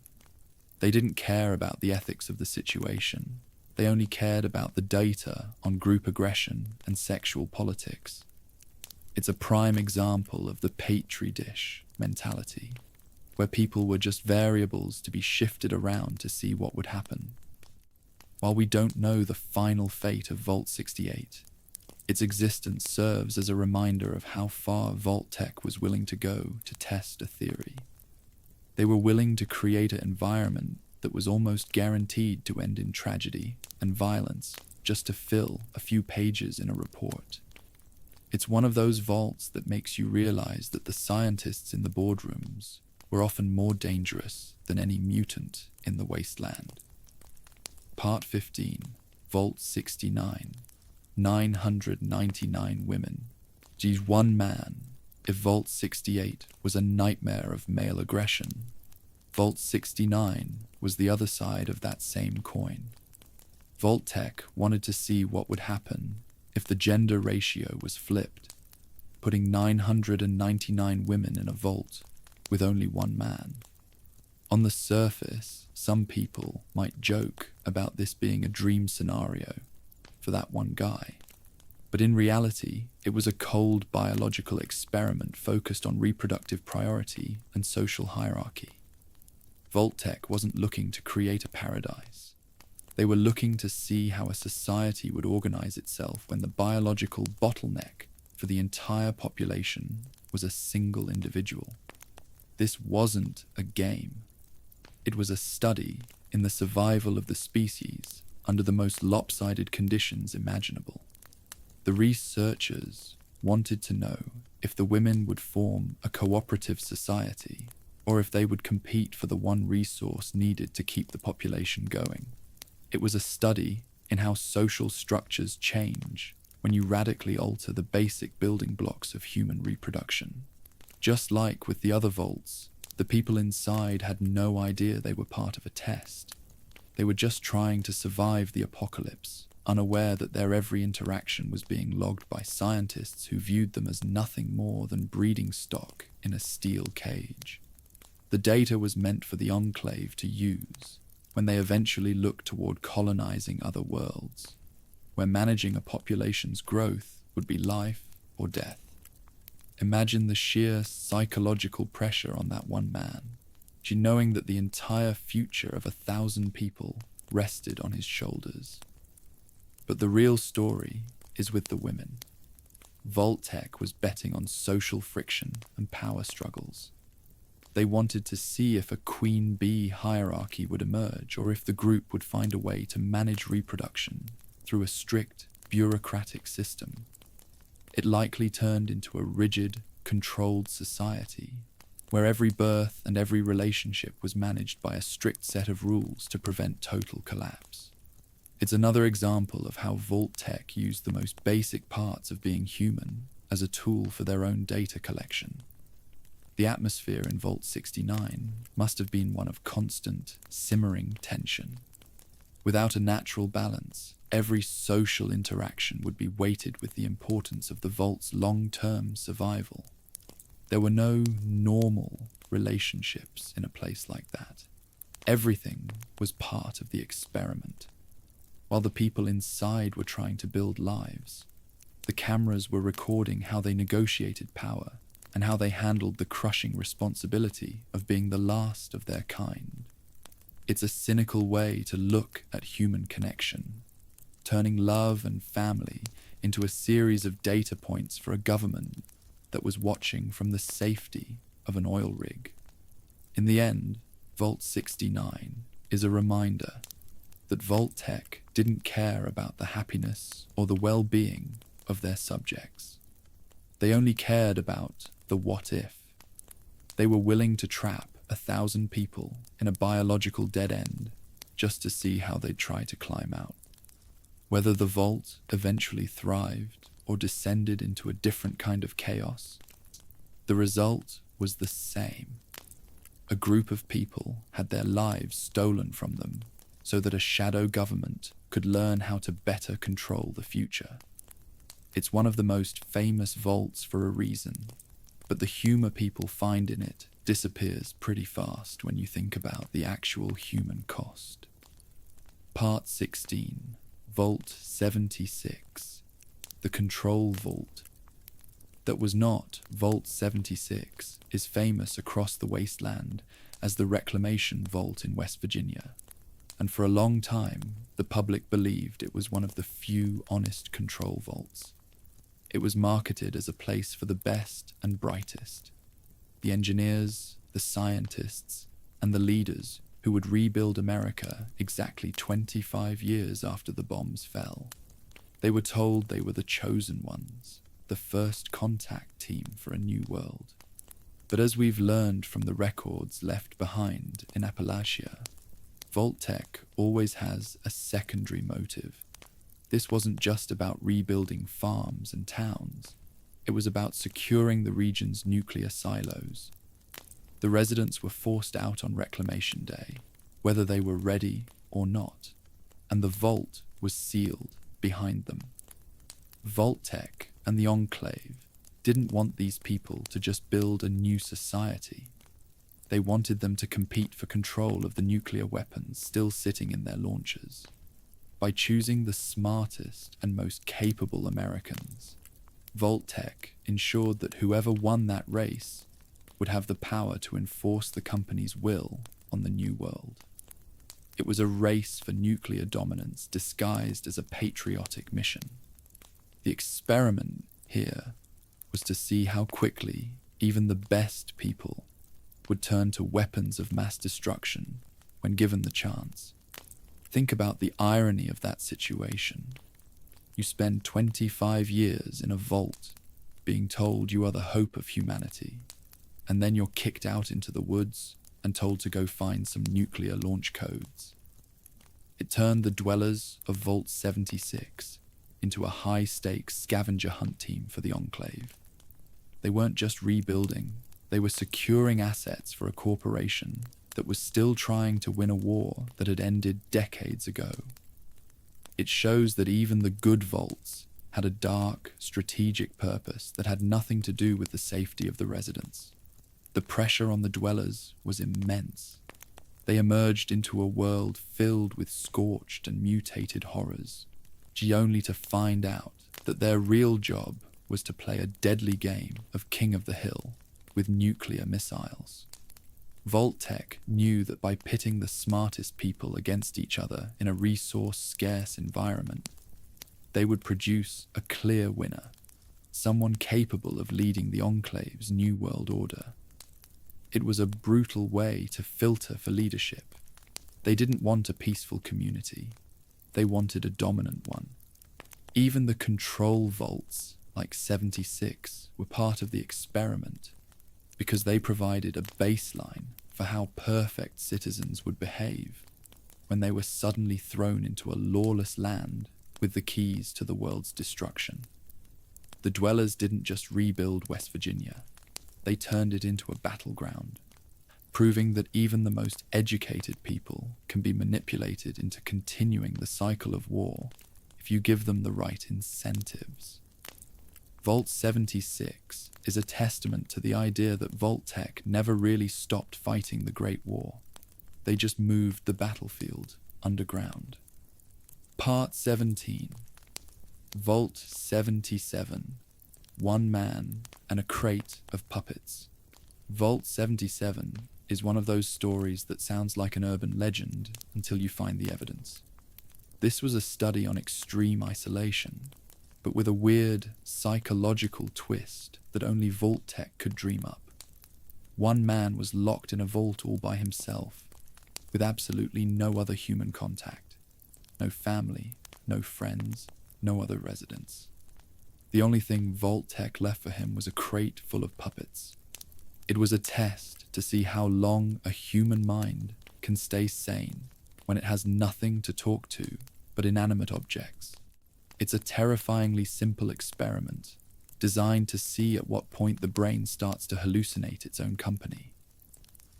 They didn't care about the ethics of the situation. They only cared about the data on group aggression and sexual politics. It's a prime example of the petri dish mentality, where people were just variables to be shifted around to see what would happen. While we don't know the final fate of Vault 68, its existence serves as a reminder of how far Vault-Tec was willing to go to test a theory. They were willing to create an environment that was almost guaranteed to end in tragedy and violence just to fill a few pages in a report. It's one of those vaults that makes you realize that the scientists in the boardrooms were often more dangerous than any mutant in the wasteland. Part 15, Vault 69, 999 women. Geez, 1 man. If Vault 68 was a nightmare of male aggression, Vault 69 was the other side of that same coin. Vault-Tec wanted to see what would happen if the gender ratio was flipped, putting 999 women in a vault with only 1 man. On the surface, some people might joke about this being a dream scenario for that 1 guy, but in reality, it was a cold biological experiment focused on reproductive priority and social hierarchy. Vault-Tec wasn't looking to create a paradise. They were looking to see how a society would organize itself when the biological bottleneck for the entire population was a single individual. This wasn't a game. It was a study in the survival of the species under the most lopsided conditions imaginable. The researchers wanted to know if the women would form a cooperative society or if they would compete for the one resource needed to keep the population going. It was a study in how social structures change when you radically alter the basic building blocks of human reproduction. Just like with the other vaults, the people inside had no idea they were part of a test. They were just trying to survive the apocalypse, unaware that their every interaction was being logged by scientists who viewed them as nothing more than breeding stock in a steel cage. The data was meant for the Enclave to use when they eventually looked toward colonizing other worlds, where managing a population's growth would be life or death. Imagine the sheer psychological pressure on that one man, knowing that the entire future of 1,000 people rested on his shoulders. But the real story is with the women. Vault-Tec was betting on social friction and power struggles. They wanted to see if a queen bee hierarchy would emerge, or if the group would find a way to manage reproduction through a strict, bureaucratic system. It likely turned into a rigid, controlled society, where every birth and every relationship was managed by a strict set of rules to prevent total collapse. It's another example of how Vault-Tec used the most basic parts of being human as a tool for their own data collection. The atmosphere in Vault 69 must have been one of constant, simmering tension. Without a natural balance, every social interaction would be weighted with the importance of the Vault's long-term survival. There were no normal relationships in a place like that. Everything was part of the experiment. While the people inside were trying to build lives, the cameras were recording how they negotiated power and how they handled the crushing responsibility of being the last of their kind. It's a cynical way to look at human connection, turning love and family into a series of data points for a government that was watching from the safety of an oil rig. In the end, Vault 69 is a reminder that Vault-Tec didn't care about the happiness or the well-being of their subjects. They only cared about the what-if. They were willing to trap 1,000 people in a biological dead end just to see how they'd try to climb out. Whether the Vault eventually thrived or descended into a different kind of chaos, the result was the same. A group of people had their lives stolen from them so that a shadow government could learn how to better control the future. It's one of the most famous vaults for a reason, but the humor people find in it disappears pretty fast when you think about the actual human cost. Part 16, Vault 76, the Control Vault. That was not Vault 76 is famous across the wasteland as the Reclamation Vault in West Virginia, and for a long time the public believed it was one of the few honest control vaults. It was marketed as a place for the best and brightest, the engineers, the scientists, and the leaders who would rebuild America exactly 25 years after the bombs fell. They were told they were the chosen ones, the first contact team for a new world. But as we've learned from the records left behind in Appalachia, Vault-Tec always has a secondary motive. This wasn't just about rebuilding farms and towns. It was about securing the region's nuclear silos. The residents were forced out on Reclamation Day, whether they were ready or not, and the vault was sealed behind them. Vault-Tec and the Enclave didn't want these people to just build a new society. They wanted them to compete for control of the nuclear weapons still sitting in their launchers. By choosing the smartest and most capable Americans, Vault-Tec ensured that whoever won that race would have the power to enforce the company's will on the new world. It was a race for nuclear dominance disguised as a patriotic mission. The experiment here was to see how quickly even the best people would turn to weapons of mass destruction when given the chance. Think about the irony of that situation. You spend 25 years in a vault being told you are the hope of humanity, and then you're kicked out into the woods and told to go find some nuclear launch codes. It turned the dwellers of Vault 76 into a high-stakes scavenger hunt team for the Enclave. They weren't just rebuilding, they were securing assets for a corporation that was still trying to win a war that had ended decades ago. It shows that even the good vaults had a dark, strategic purpose that had nothing to do with the safety of the residents. The pressure on the dwellers was immense. They emerged into a world filled with scorched and mutated horrors, only to find out that their real job was to play a deadly game of King of the Hill with nuclear missiles. Vault-Tec knew that by pitting the smartest people against each other in a resource-scarce environment, they would produce a clear winner, someone capable of leading the Enclave's new world order. It was a brutal way to filter for leadership. They didn't want a peaceful community. They wanted a dominant one. Even the control vaults, like 76, were part of the experiment because they provided a baseline for how perfect citizens would behave when they were suddenly thrown into a lawless land with the keys to the world's destruction. The dwellers didn't just rebuild West Virginia. They turned it into a battleground, proving that even the most educated people can be manipulated into continuing the cycle of war if you give them the right incentives. Vault 76 is a testament to the idea that Vault-Tec never really stopped fighting the Great War. They just moved the battlefield underground. Part 17. Vault 77. One man and a crate of puppets. Vault 77 is one of those stories that sounds like an urban legend until you find the evidence. This was a study on extreme isolation, but with a weird psychological twist that only Vault-Tec could dream up. One man was locked in a vault all by himself, with absolutely no other human contact. No family, no friends, no other residents. The only thing Vault-Tec left for him was a crate full of puppets. It was a test to see how long a human mind can stay sane when it has nothing to talk to but inanimate objects. It's a terrifyingly simple experiment designed to see at what point the brain starts to hallucinate its own company.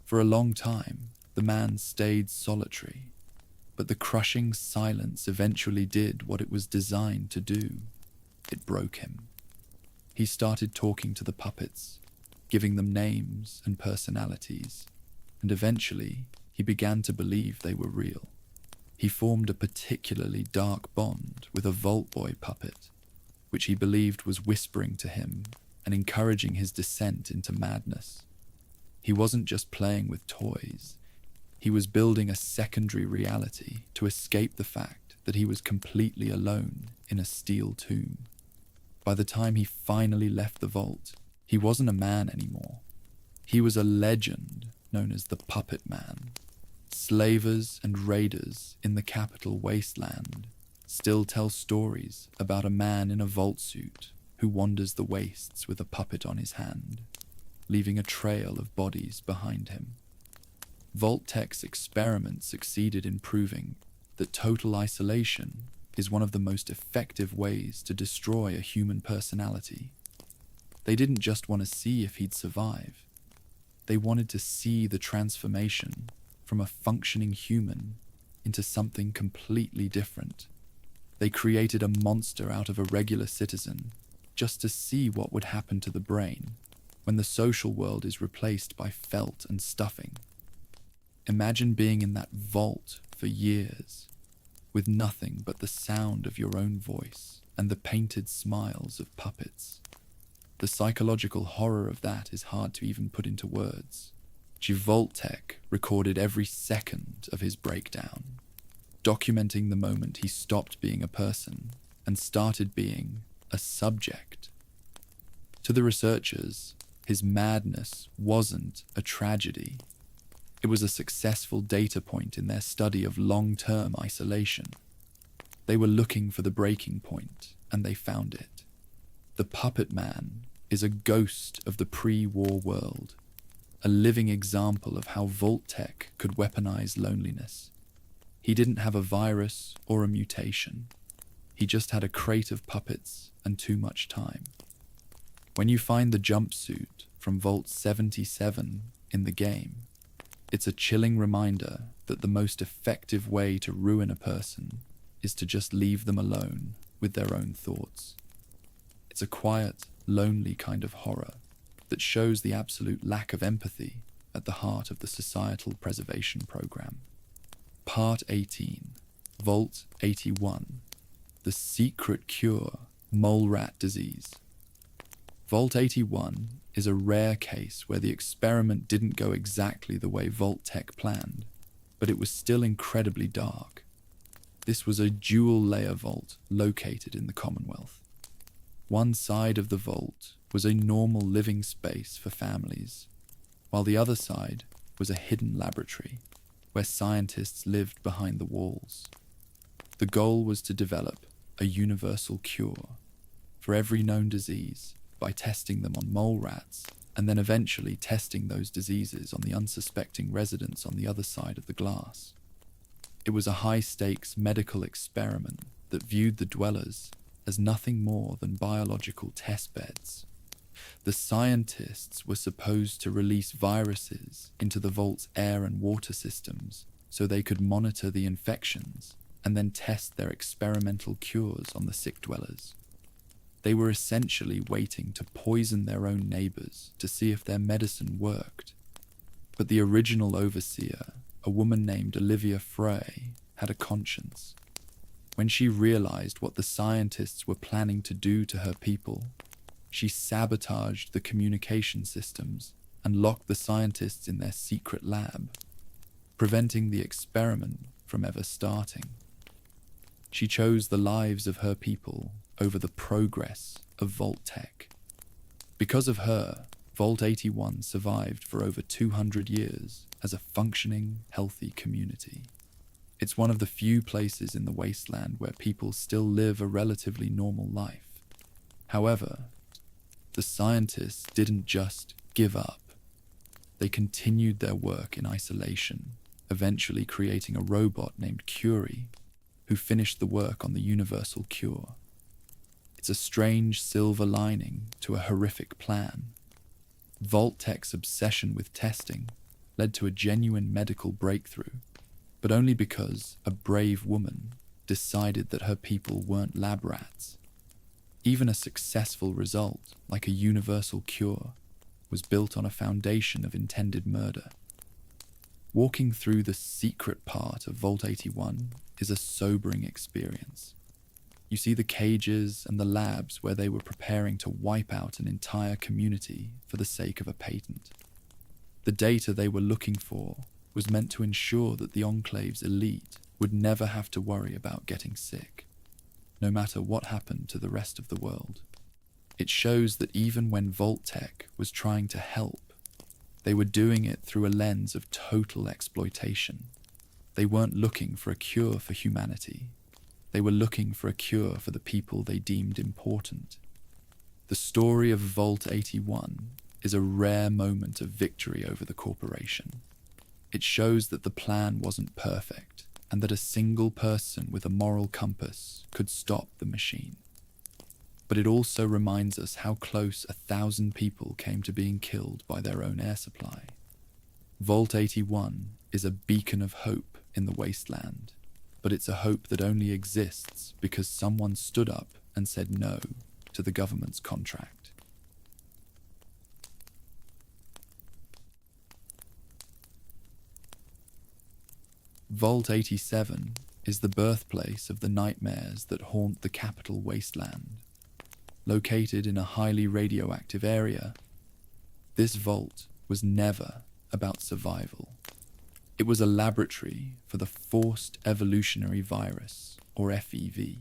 For a long time, the man stayed solitary, but the crushing silence eventually did what it was designed to do. It broke him. He started talking to the puppets, giving them names and personalities, and eventually he began to believe they were real. He formed a particularly dark bond with a Vault Boy puppet, which he believed was whispering to him and encouraging his descent into madness. He wasn't just playing with toys. He was building a secondary reality to escape the fact that he was completely alone in a steel tomb. By the time he finally left the vault, he wasn't a man anymore. He was a legend known as the Puppet Man. Slavers and raiders in the capital wasteland still tell stories about a man in a vault suit who wanders the wastes with a puppet on his hand, leaving a trail of bodies behind him. Vault-Tec's experiment succeeded in proving that total isolation is one of the most effective ways to destroy a human personality. They didn't just want to see if he'd survive. They wanted to see the transformation from a functioning human into something completely different. They created a monster out of a regular citizen just to see what would happen to the brain when the social world is replaced by felt and stuffing. Imagine being in that vault for years, with nothing but the sound of your own voice and the painted smiles of puppets. The psychological horror of that is hard to even put into words. Vault-Tec recorded every second of his breakdown, documenting the moment he stopped being a person and started being a subject. To the researchers, his madness wasn't a tragedy. It was a successful data point in their study of long-term isolation. They were looking for the breaking point, and they found it. The Puppet Man is a ghost of the pre-war world, a living example of how Vault-Tec could weaponize loneliness. He didn't have a virus or a mutation. He just had a crate of puppets and too much time. When you find the jumpsuit from Vault 77 in the game, it's a chilling reminder that the most effective way to ruin a person is to just leave them alone with their own thoughts. It's a quiet, lonely kind of horror that shows the absolute lack of empathy at the heart of the societal preservation program. Part 18, Vault 81, The Secret Cure, Mole Rat Disease. Vault 81 is a rare case where the experiment didn't go exactly the way Vault-Tec planned, but it was still incredibly dark. This was a dual-layer vault located in the Commonwealth. One side of the vault was a normal living space for families, while the other side was a hidden laboratory where scientists lived behind the walls. The goal was to develop a universal cure for every known disease by testing them on mole rats and then eventually testing those diseases on the unsuspecting residents on the other side of the glass. It was a high-stakes medical experiment that viewed the dwellers as nothing more than biological test beds. The scientists were supposed to release viruses into the vault's air and water systems so they could monitor the infections and then test their experimental cures on the sick dwellers. They were essentially waiting to poison their own neighbors to see if their medicine worked. But the original overseer, a woman named Olivia Frey, had a conscience. When she realized what the scientists were planning to do to her people, she sabotaged the communication systems and locked the scientists in their secret lab, preventing the experiment from ever starting. She chose the lives of her people over the progress of Vault-Tec. Because of her, Vault 81 survived for over 200 years as a functioning, healthy community. It's one of the few places in the wasteland where people still live a relatively normal life. However, the scientists didn't just give up. They continued their work in isolation, eventually creating a robot named Curie, who finished the work on the universal cure. It's a strange silver lining to a horrific plan. Vault-Tec's obsession with testing led to a genuine medical breakthrough, but only because a brave woman decided that her people weren't lab rats. Even a successful result, like a universal cure, was built on a foundation of intended murder. Walking through the secret part of Vault 81 is a sobering experience. You see the cages and the labs where they were preparing to wipe out an entire community for the sake of a patent. The data they were looking for was meant to ensure that the Enclave's elite would never have to worry about getting sick, no matter what happened to the rest of the world. It shows that even when Vault-Tec was trying to help, they were doing it through a lens of total exploitation. They weren't looking for a cure for humanity. They were looking for a cure for the people they deemed important. The story of Vault 81 is a rare moment of victory over the corporation. It shows that the plan wasn't perfect, and that a single person with a moral compass could stop the machine. But it also reminds us how close 1,000 people came to being killed by their own air supply. Vault 81 is a beacon of hope in the wasteland, but it's a hope that only exists because someone stood up and said no to the government's contract. Vault 87 is the birthplace of the nightmares that haunt the capital wasteland. Located in a highly radioactive area, this vault was never about survival. It was a laboratory for the Forced Evolutionary Virus, or FEV.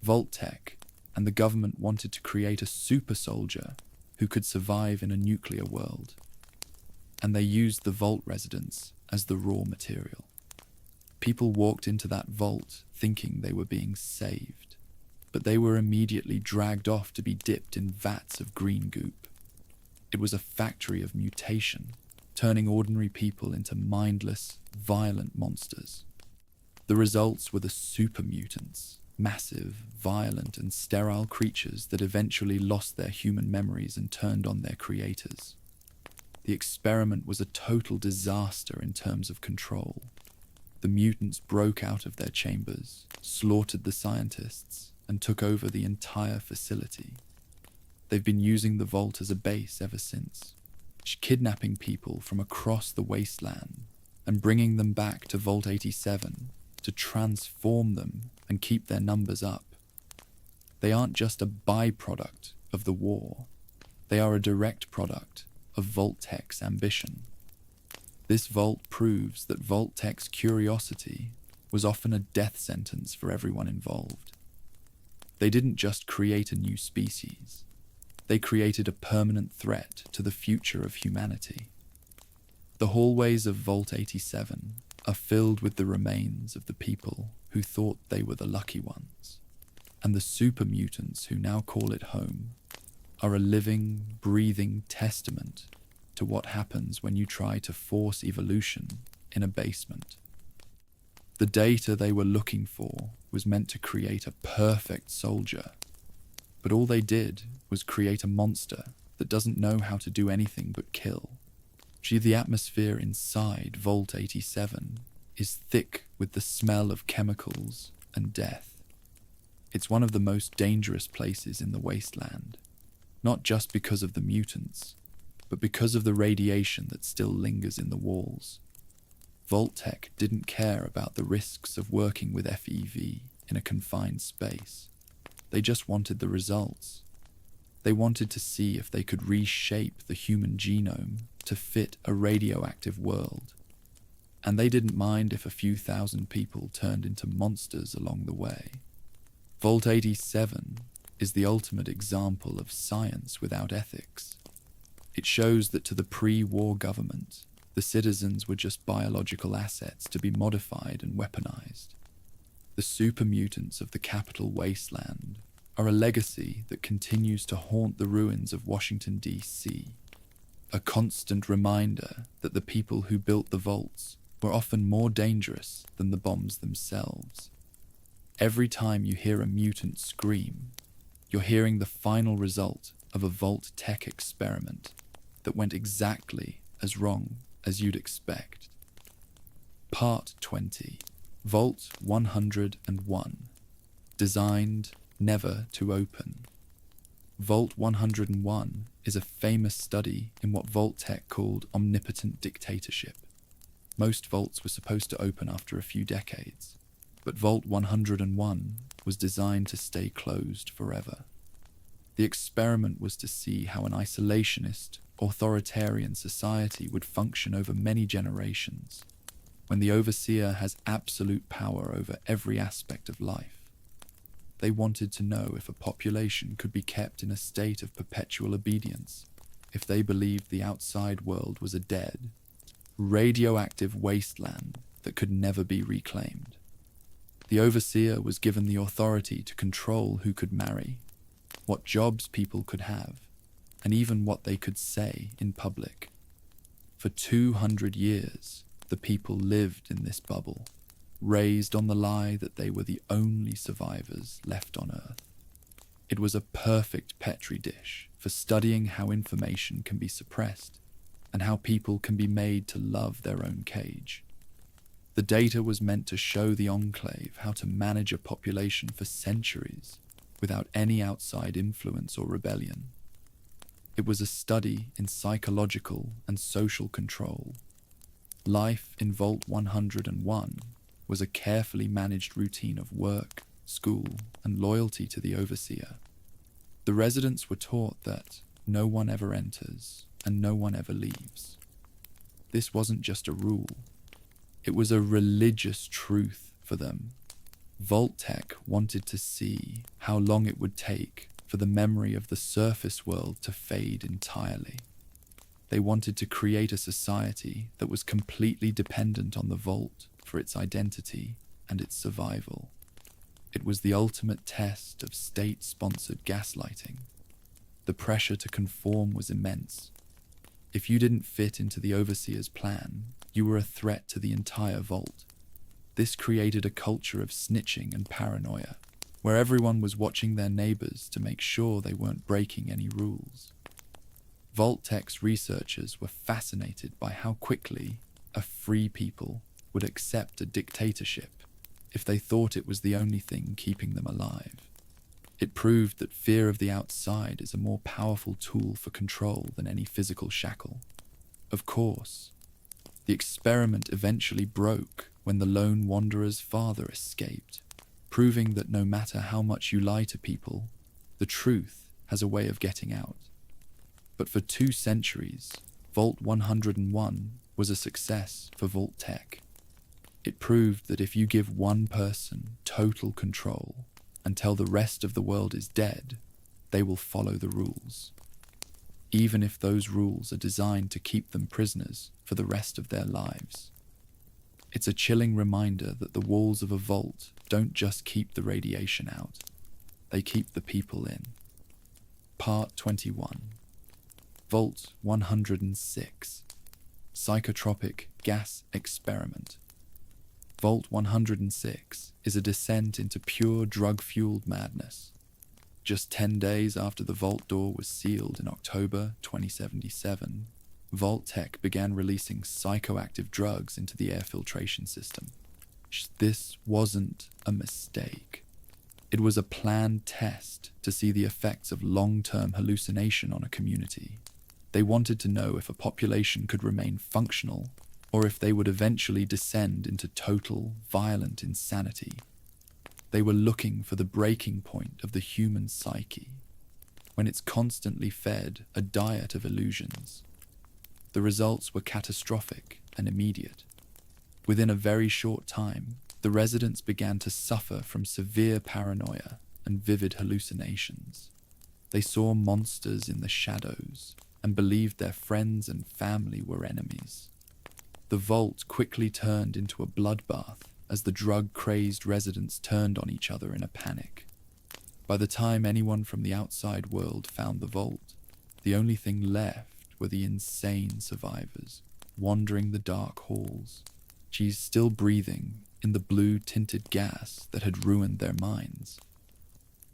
Vault-Tec and the government wanted to create a super soldier who could survive in a nuclear world, and they used the vault residents as the raw material. People walked into that vault thinking they were being saved, but they were immediately dragged off to be dipped in vats of green goop. It was a factory of mutation, turning ordinary people into mindless, violent monsters. The results were the super mutants, massive, violent, and sterile creatures that eventually lost their human memories and turned on their creators. The experiment was a total disaster in terms of control. The mutants broke out of their chambers, slaughtered the scientists, and took over the entire facility. They've been using the vault as a base ever since, kidnapping people from across the wasteland and bringing them back to Vault 87 to transform them and keep their numbers up. They aren't just a byproduct of the war. They are a direct product of Vault-Tec's ambition. This vault proves that Vault-Tec's curiosity was often a death sentence for everyone involved. They didn't just create a new species. They created a permanent threat to the future of humanity. The hallways of Vault 87 are filled with the remains of the people who thought they were the lucky ones, and the super mutants who now call it home are a living, breathing testament to what happens when you try to force evolution in a basement. The data they were looking for was meant to create a perfect soldier, but all they did was create a monster that doesn't know how to do anything but kill. The atmosphere inside Vault 87 is thick with the smell of chemicals and death. It's one of the most dangerous places in the wasteland, not just because of the mutants, but because of the radiation that still lingers in the walls. Vault-Tec didn't care about the risks of working with FEV in a confined space. They just wanted the results. They wanted to see if they could reshape the human genome to fit a radioactive world. And they didn't mind if a few thousand people turned into monsters along the way. Vault 87 is the ultimate example of science without ethics. It shows that to the pre-war government, the citizens were just biological assets to be modified and weaponized. The super mutants of the capital wasteland are a legacy that continues to haunt the ruins of Washington, D.C., a constant reminder that the people who built the vaults were often more dangerous than the bombs themselves. Every time you hear a mutant scream, you're hearing the final result of a Vault-Tec experiment that went exactly as wrong as you'd expect. Part 20. Vault 101. Designed never to open. Vault 101 is a famous study in what Vault-Tec called omnipotent dictatorship. Most vaults were supposed to open after a few decades, but Vault 101 was designed to stay closed forever. The experiment was to see how an isolationist, authoritarian society would function over many generations, when the overseer has absolute power over every aspect of life. They wanted to know if a population could be kept in a state of perpetual obedience if they believed the outside world was a dead, radioactive wasteland that could never be reclaimed. The overseer was given the authority to control who could marry, what jobs people could have, and even what they could say in public. For 200 years, the people lived in this bubble, raised on the lie that they were the only survivors left on Earth. It was a perfect petri dish for studying how information can be suppressed and how people can be made to love their own cage. The data was meant to show the Enclave how to manage a population for centuries without any outside influence or rebellion. It was a study in psychological and social control. Life in Vault 101 was a carefully managed routine of work, school, and loyalty to the overseer. The residents were taught that no one ever enters and no one ever leaves. This wasn't just a rule. It was a religious truth for them. Vault-Tec wanted to see how long it would take for the memory of the surface world to fade entirely. They wanted to create a society that was completely dependent on the vault for its identity and its survival. It was the ultimate test of state-sponsored gaslighting. The pressure to conform was immense. If you didn't fit into the overseer's plan, you were a threat to the entire vault. This created a culture of snitching and paranoia. where everyone was watching their neighbors to make sure they weren't breaking any rules. Vault-Tec's researchers were fascinated by how quickly a free people would accept a dictatorship if they thought it was the only thing keeping them alive. It proved that fear of the outside is a more powerful tool for control than any physical shackle. Of course, the experiment eventually broke when the lone wanderer's father escaped, proving that no matter how much you lie to people, the truth has a way of getting out. But for 2 centuries, Vault 101 was a success for Vault-Tec. It proved that if you give one person total control and tell the rest of the world is dead, they will follow the rules, even if those rules are designed to keep them prisoners for the rest of their lives. It's a chilling reminder that the walls of a vault don't just keep the radiation out, they keep the people in. Part 21. Vault 106. Psychotropic Gas Experiment. Vault 106 is a descent into pure drug-fueled madness. Just 10 days after the vault door was sealed in October 2077, Vault-Tec began releasing psychoactive drugs into the air filtration system. This wasn't a mistake. It was a planned test to see the effects of long-term hallucination on a community. They wanted to know if a population could remain functional or if they would eventually descend into total, violent insanity. They were looking for the breaking point of the human psyche, when it's constantly fed a diet of illusions. The results were catastrophic and immediate. Within a very short time, the residents began to suffer from severe paranoia and vivid hallucinations. They saw monsters in the shadows and believed their friends and family were enemies. The vault quickly turned into a bloodbath as the drug-crazed residents turned on each other in a panic. By the time anyone from the outside world found the vault, the only thing left were the insane survivors, wandering the dark halls. She's still breathing in the blue-tinted gas that had ruined their minds.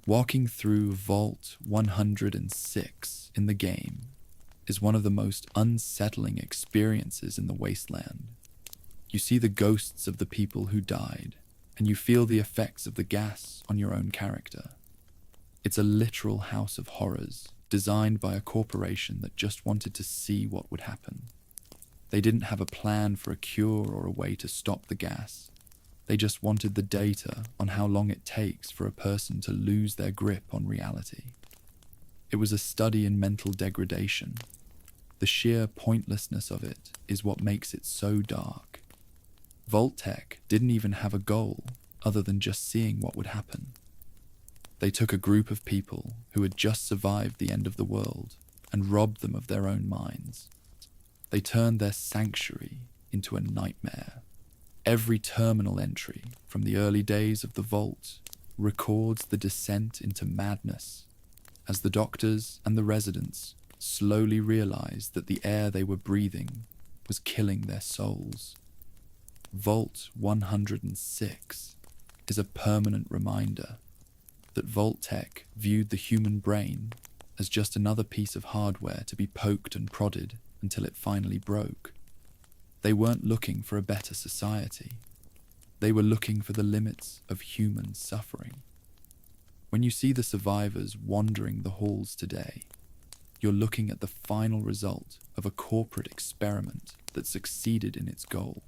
Walking through Vault 106 in the game is one of the most unsettling experiences in the wasteland. You see the ghosts of the people who died, and you feel the effects of the gas on your own character. It's a literal house of horrors, designed by a corporation that just wanted to see what would happen. They didn't have a plan for a cure or a way to stop the gas. They just wanted the data on how long it takes for a person to lose their grip on reality. It was a study in mental degradation. The sheer pointlessness of it is what makes it so dark. Vault-Tec didn't even have a goal other than just seeing what would happen. They took a group of people who had just survived the end of the world and robbed them of their own minds. They turned their sanctuary into a nightmare. Every terminal entry from the early days of the vault records the descent into madness as the doctors and the residents slowly realized that the air they were breathing was killing their souls. Vault 106 is a permanent reminder that Vault-Tec viewed the human brain as just another piece of hardware to be poked and prodded until it finally broke. They weren't looking for a better society. They were looking for the limits of human suffering. When you see the survivors wandering the halls today, you're looking at the final result of a corporate experiment that succeeded in its goal.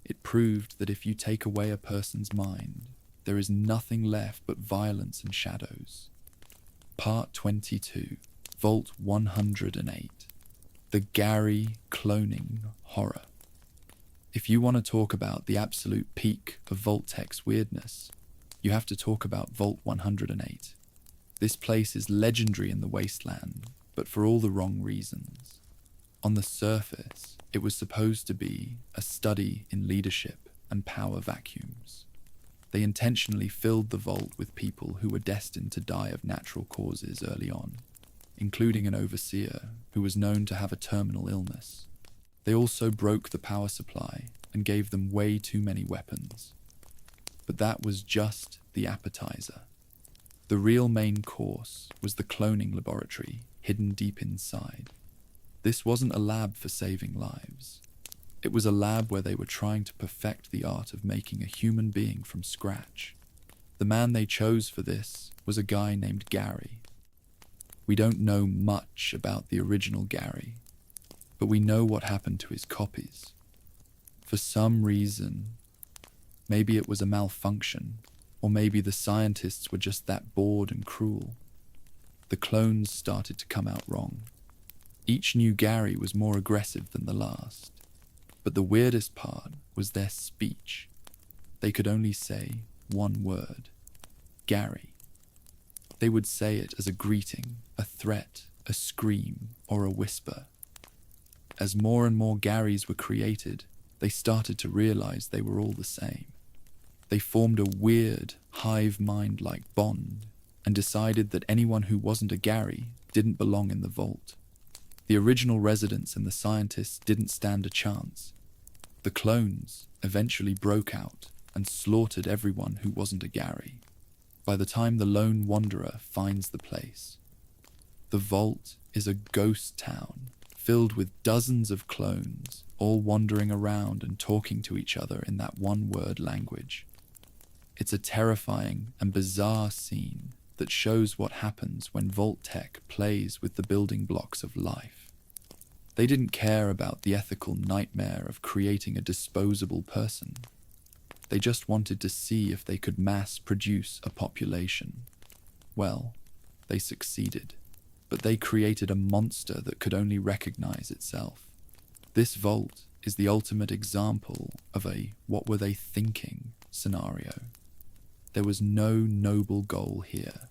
It proved that if you take away a person's mind, there is nothing left but violence and shadows. Part 22, Vault 108, The Gary Cloning Horror. If you want to talk about the absolute peak of Vault-Tec's weirdness, you have to talk about Vault 108. This place is legendary in the wasteland, but for all the wrong reasons. On the surface, it was supposed to be a study in leadership and power vacuums. They intentionally filled the vault with people who were destined to die of natural causes early on, including an overseer who was known to have a terminal illness. They also broke the power supply and gave them way too many weapons. But that was just the appetizer. The real main course was the cloning laboratory hidden deep inside. This wasn't a lab for saving lives. It was a lab where they were trying to perfect the art of making a human being from scratch. The man they chose for this was a guy named Gary. We don't know much about the original Gary, but we know what happened to his copies. For some reason, maybe it was a malfunction, or maybe the scientists were just that bored and cruel. The clones started to come out wrong. Each new Gary was more aggressive than the last. But the weirdest part was their speech. They could only say one word: Gary. They would say it as a greeting, a threat, a scream, or a whisper. As more and more Garys were created, they started to realize they were all the same. They formed a weird, hive mind-like bond and decided that anyone who wasn't a Gary didn't belong in the vault. The original residents and the scientists didn't stand a chance. The clones eventually broke out and slaughtered everyone who wasn't a Gary. By the time the lone wanderer finds the place, the vault is a ghost town filled with dozens of clones, all wandering around and talking to each other in that one-word language. It's a terrifying and bizarre scene that shows what happens when Vault-Tec plays with the building blocks of life. They didn't care about the ethical nightmare of creating a disposable person. They just wanted to see if they could mass produce a population. Well, they succeeded, but they created a monster that could only recognize itself. This vault is the ultimate example of a "what were they thinking" scenario. There was no noble goal here.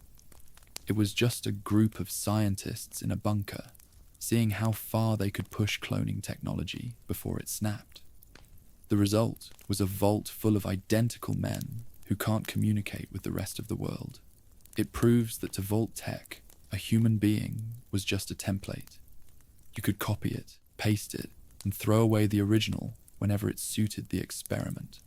It was just a group of scientists in a bunker, seeing how far they could push cloning technology before it snapped. The result was a vault full of identical men who can't communicate with the rest of the world. It proves that to Vault-Tec, a human being was just a template. You could copy it, paste it, and throw away the original whenever it suited the experiment.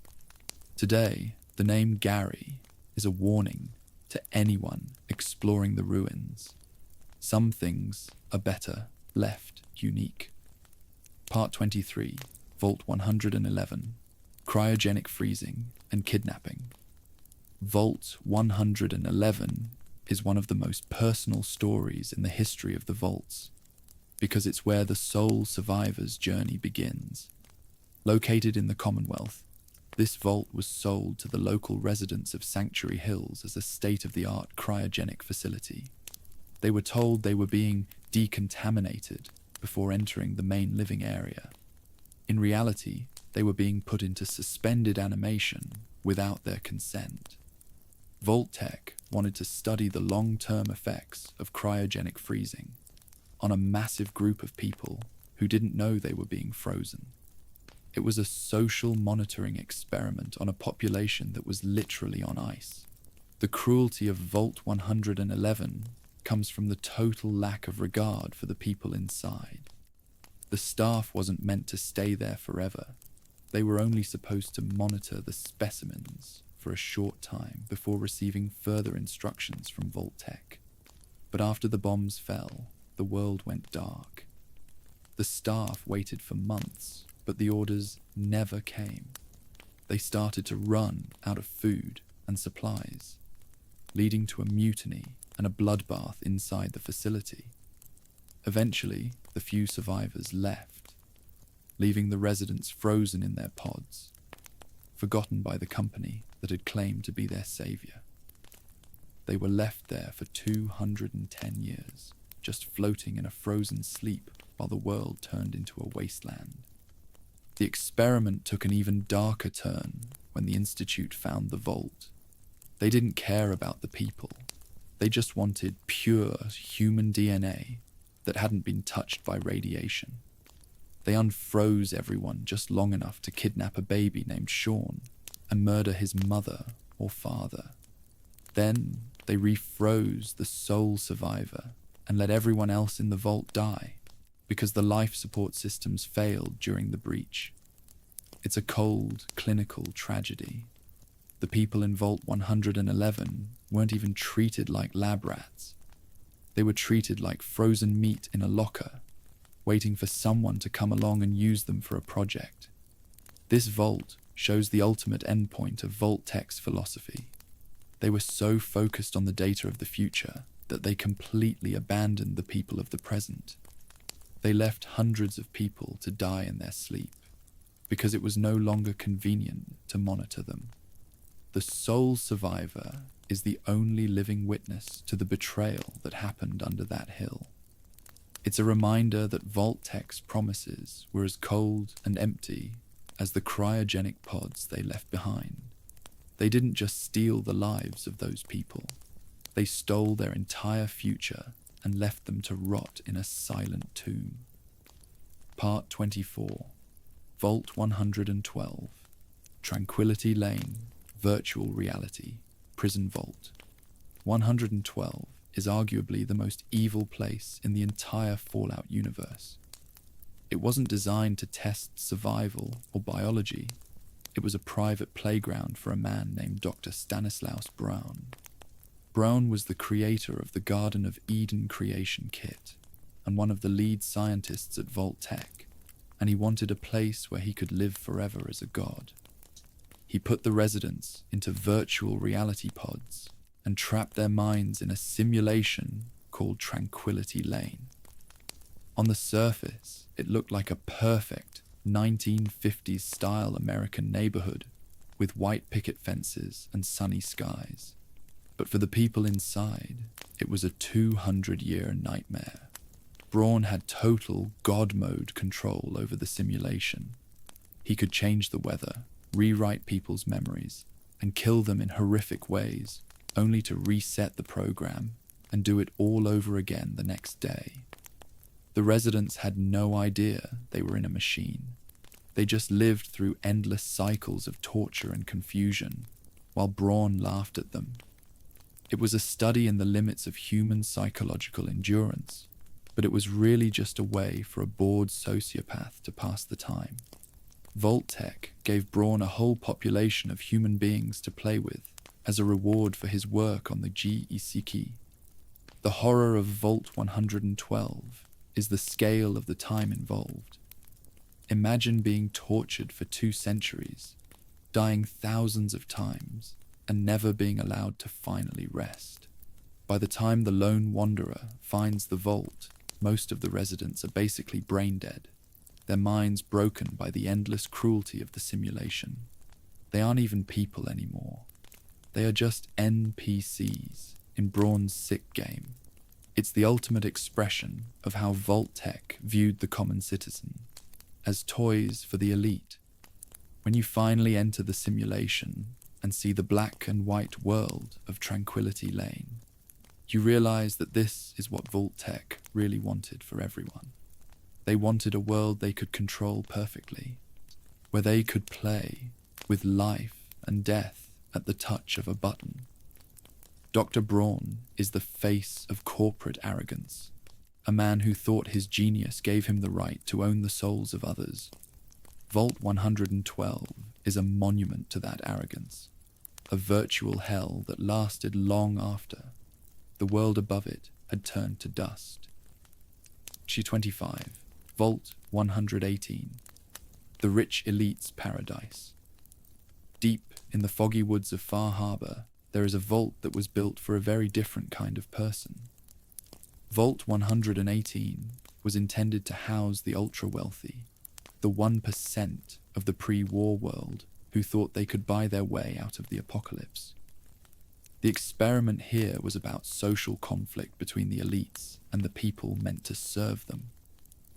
Today, the name Gary is a warning to anyone exploring the ruins. Some things are better left unique. Part 23, Vault 111, Cryogenic Freezing and Kidnapping. Vault 111 is one of the most personal stories in the history of the vaults, because it's where the sole survivor's journey begins. Located in the Commonwealth, this vault was sold to the local residents of Sanctuary Hills as a state-of-the-art cryogenic facility. They were told they were being decontaminated before entering the main living area. In reality, they were being put into suspended animation without their consent. Vault-Tec wanted to study the long-term effects of cryogenic freezing on a massive group of people who didn't know they were being frozen. It was a social monitoring experiment on a population that was literally on ice. The cruelty of Vault 111 comes from the total lack of regard for the people inside. The staff wasn't meant to stay there forever. They were only supposed to monitor the specimens for a short time before receiving further instructions from Vault-Tec. But after the bombs fell, the world went dark. The staff waited for months, but the orders never came. They started to run out of food and supplies, leading to a mutiny and a bloodbath inside the facility. Eventually, the few survivors left, leaving the residents frozen in their pods, forgotten by the company that had claimed to be their savior. They were left there for 210 years, just floating in a frozen sleep while the world turned into a wasteland. The experiment took an even darker turn when the Institute found the vault. They didn't care about the people. They just wanted pure human DNA that hadn't been touched by radiation. They unfroze everyone just long enough to kidnap a baby named Sean and murder his mother or father. Then they refroze the sole survivor and let everyone else in the vault die because the life support systems failed during the breach. It's a cold, clinical tragedy. The people in Vault 111 weren't even treated like lab rats. They were treated like frozen meat in a locker, waiting for someone to come along and use them for a project. This vault shows the ultimate endpoint of Vault-Tec's philosophy. They were so focused on the data of the future that they completely abandoned the people of the present. They left hundreds of people to die in their sleep because it was no longer convenient to monitor them. The sole survivor is the only living witness to the betrayal that happened under that hill. It's a reminder that Vault-Tec's promises were as cold and empty as the cryogenic pods they left behind. They didn't just steal the lives of those people. They stole their entire future and left them to rot in a silent tomb. Part 24. Vault 112. Tranquility Lane, Virtual Reality, Prison Vault. 112 is arguably the most evil place in the entire Fallout universe. It wasn't designed to test survival or biology. It was a private playground for a man named Dr. Stanislaus Braun. Braun was the creator of the Garden of Eden creation kit and one of the lead scientists at Vault-Tec, and he wanted a place where he could live forever as a god. He put the residents into virtual reality pods and trapped their minds in a simulation called Tranquility Lane. On the surface, it looked like a perfect 1950s style American neighborhood with white picket fences and sunny skies. But for the people inside, it was a 200-year nightmare. Braun had total God mode control over the simulation. He could change the weather, rewrite people's memories, and kill them in horrific ways, only to reset the program and do it all over again the next day. The residents had no idea they were in a machine. They just lived through endless cycles of torture and confusion, while Braun laughed at them. It was a study in the limits of human psychological endurance, but it was really just a way for a bored sociopath to pass the time. Vault-Tec gave Braun a whole population of human beings to play with as a reward for his work on the GECK. The horror of Vault 112 is the scale of the time involved. Imagine being tortured for 2 centuries, dying thousands of times, and never being allowed to finally rest. By the time the lone wanderer finds the vault, most of the residents are basically brain dead, their minds broken by the endless cruelty of the simulation. They aren't even people anymore. They are just NPCs in Braun's sick game. It's the ultimate expression of how Vault-Tec viewed the common citizen, as toys for the elite. When you finally enter the simulation and see the black and white world of Tranquility Lane, you realize that this is what Vault-Tec really wanted for everyone. They wanted a world they could control perfectly, where they could play with life and death at the touch of a button. Dr. Braun is the face of corporate arrogance, a man who thought his genius gave him the right to own the souls of others. Vault 112 is a monument to that arrogance, a virtual hell that lasted long after the world above it had turned to dust. Issue 25, Vault 118, The Rich Elite's Paradise. Deep in the foggy woods of Far Harbor, there is a vault that was built for a very different kind of person. Vault 118 was intended to house the ultra-wealthy, the 1% of the pre-war world who thought they could buy their way out of the apocalypse. The experiment here was about social conflict between the elites and the people meant to serve them.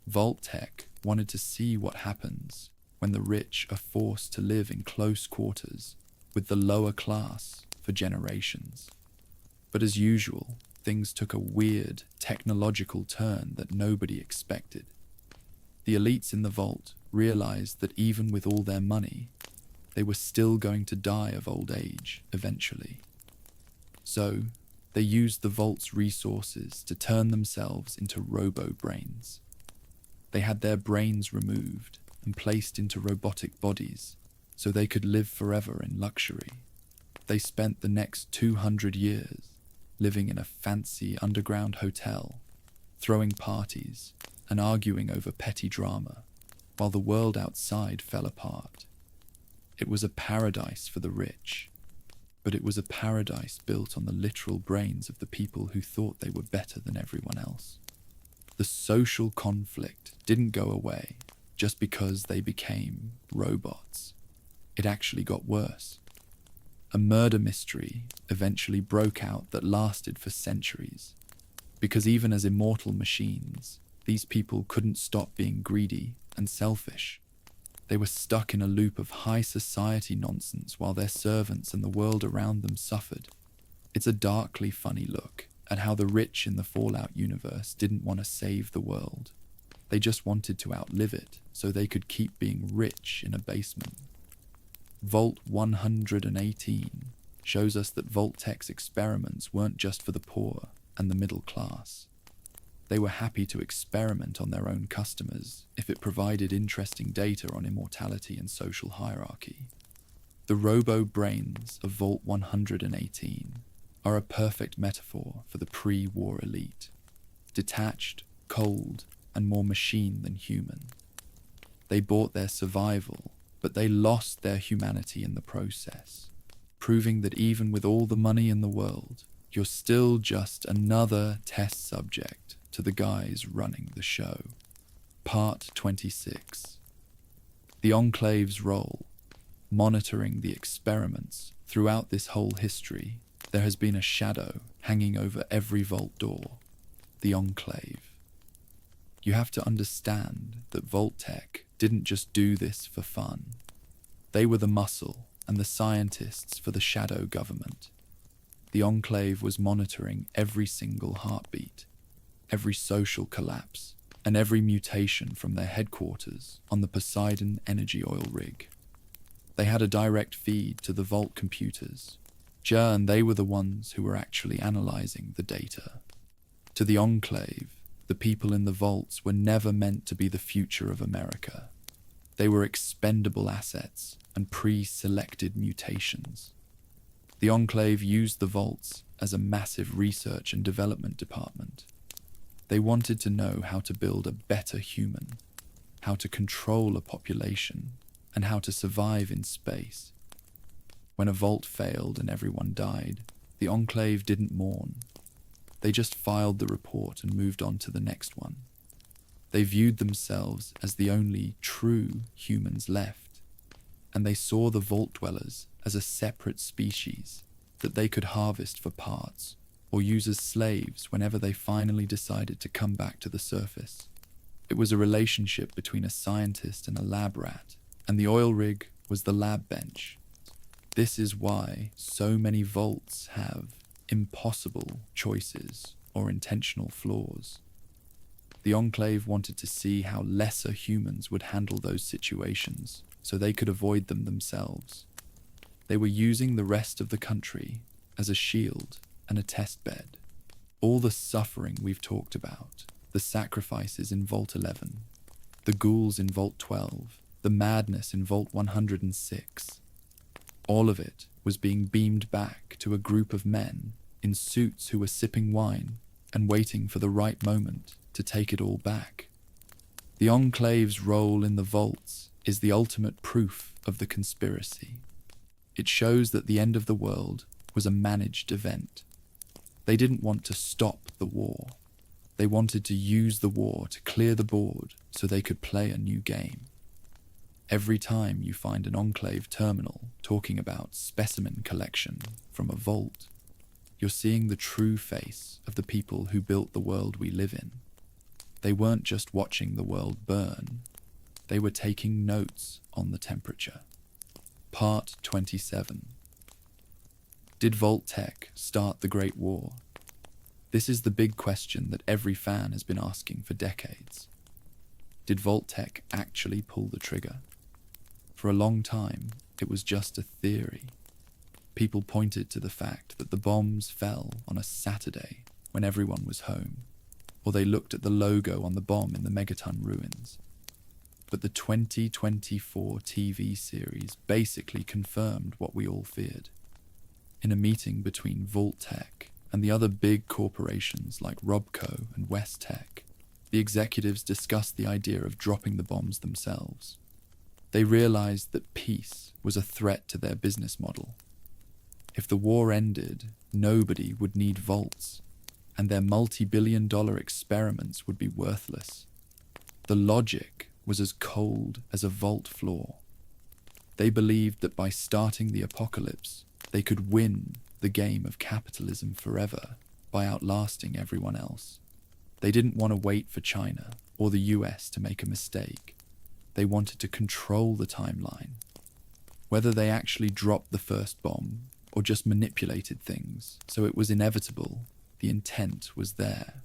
Vault-Tec wanted to see what happens when the rich are forced to live in close quarters with the lower class for generations. But as usual, things took a weird technological turn that nobody expected. The elites in the vault realized that even with all their money, they were still going to die of old age eventually. So, they used the vault's resources to turn themselves into robo-brains. They had their brains removed and placed into robotic bodies so they could live forever in luxury. They spent the next 200 years living in a fancy underground hotel, throwing parties and arguing over petty drama, while the world outside fell apart. It was a paradise for the rich, but it was a paradise built on the literal brains of the people who thought they were better than everyone else. The social conflict didn't go away just because they became robots. It actually got worse. A murder mystery eventually broke out that lasted for centuries, because even as immortal machines, these people couldn't stop being greedy and selfish. They were stuck in a loop of high society nonsense while their servants and the world around them suffered. It's a darkly funny look at how the rich in the Fallout universe didn't want to save the world. They just wanted to outlive it so they could keep being rich in a basement. Vault 118 shows us that Vault-Tec's experiments weren't just for the poor and the middle class. They were happy to experiment on their own customers if it provided interesting data on immortality and social hierarchy. The robo-brains of Vault 118 are a perfect metaphor for the pre-war elite. Detached, cold, and more machine than human. They bought their survival, but they lost their humanity in the process, proving that even with all the money in the world, you're still just another test subject to the guys running the show. Part 26. The Enclave's role. Monitoring the experiments throughout this whole history, there has been a shadow hanging over every vault door. The Enclave. You have to understand that Vault-Tec didn't just do this for fun. They were the muscle and the scientists for the shadow government. The Enclave was monitoring every single heartbeat, every social collapse, and every mutation from their headquarters on the Poseidon energy oil rig. They had a direct feed to the Vault computers, and they were the ones who were actually analyzing the data. To the Enclave, the people in the vaults were never meant to be the future of America. They were expendable assets and pre-selected mutations. The Enclave used the vaults as a massive research and development department. They wanted to know how to build a better human, how to control a population, and how to survive in space. When a vault failed and everyone died, the Enclave didn't mourn. They just filed the report and moved on to the next one. They viewed themselves as the only true humans left, and they saw the Vault Dwellers as a separate species that they could harvest for parts or use as slaves whenever they finally decided to come back to the surface. It was a relationship between a scientist and a lab rat, and the oil rig was the lab bench. This is why so many vaults have impossible choices or intentional flaws. The Enclave wanted to see how lesser humans would handle those situations so they could avoid them themselves. They were using the rest of the country as a shield and a test bed. All the suffering we've talked about, the sacrifices in Vault 11, the ghouls in Vault 12, the madness in Vault 106, all of it was being beamed back to a group of men in suits who were sipping wine and waiting for the right moment to take it all back. The Enclave's role in the vaults is the ultimate proof of the conspiracy. It shows that the end of the world was a managed event. They didn't want to stop the war. They wanted to use the war to clear the board so they could play a new game. Every time you find an Enclave terminal talking about specimen collection from a vault, you're seeing the true face of the people who built the world we live in. They weren't just watching the world burn. They were taking notes on the temperature. Part 27. Did Vault-Tec start the Great War? This is the big question that every fan has been asking for decades. Did Vault-Tec actually pull the trigger? For a long time, it was just a theory. People pointed to the fact that the bombs fell on a Saturday when everyone was home, or they looked at the logo on the bomb in the Megaton ruins. But the 2024 TV series basically confirmed what we all feared. In a meeting between Vault-Tec and the other big corporations like Robco and West-Tec, the executives discussed the idea of dropping the bombs themselves. They realized that peace was a threat to their business model. If the war ended, nobody would need vaults, and their multi-billion-dollar experiments would be worthless. The logic was as cold as a vault floor. They believed that by starting the apocalypse, they could win the game of capitalism forever by outlasting everyone else. They didn't want to wait for China or the US to make a mistake. They wanted to control the timeline. Whether they actually dropped the first bomb or just manipulated things so it was inevitable, the intent was there.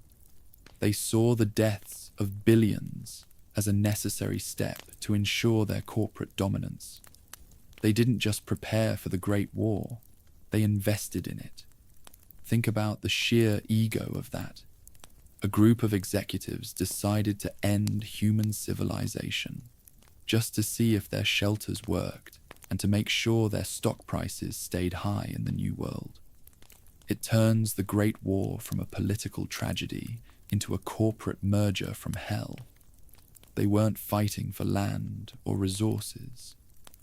They saw the deaths of billions as a necessary step to ensure their corporate dominance. They didn't just prepare for the Great War, they invested in it. Think about the sheer ego of that. A group of executives decided to end human civilization just to see if their shelters worked and to make sure their stock prices stayed high in the new world. It turns the Great War from a political tragedy into a corporate merger from hell. They weren't fighting for land or resources.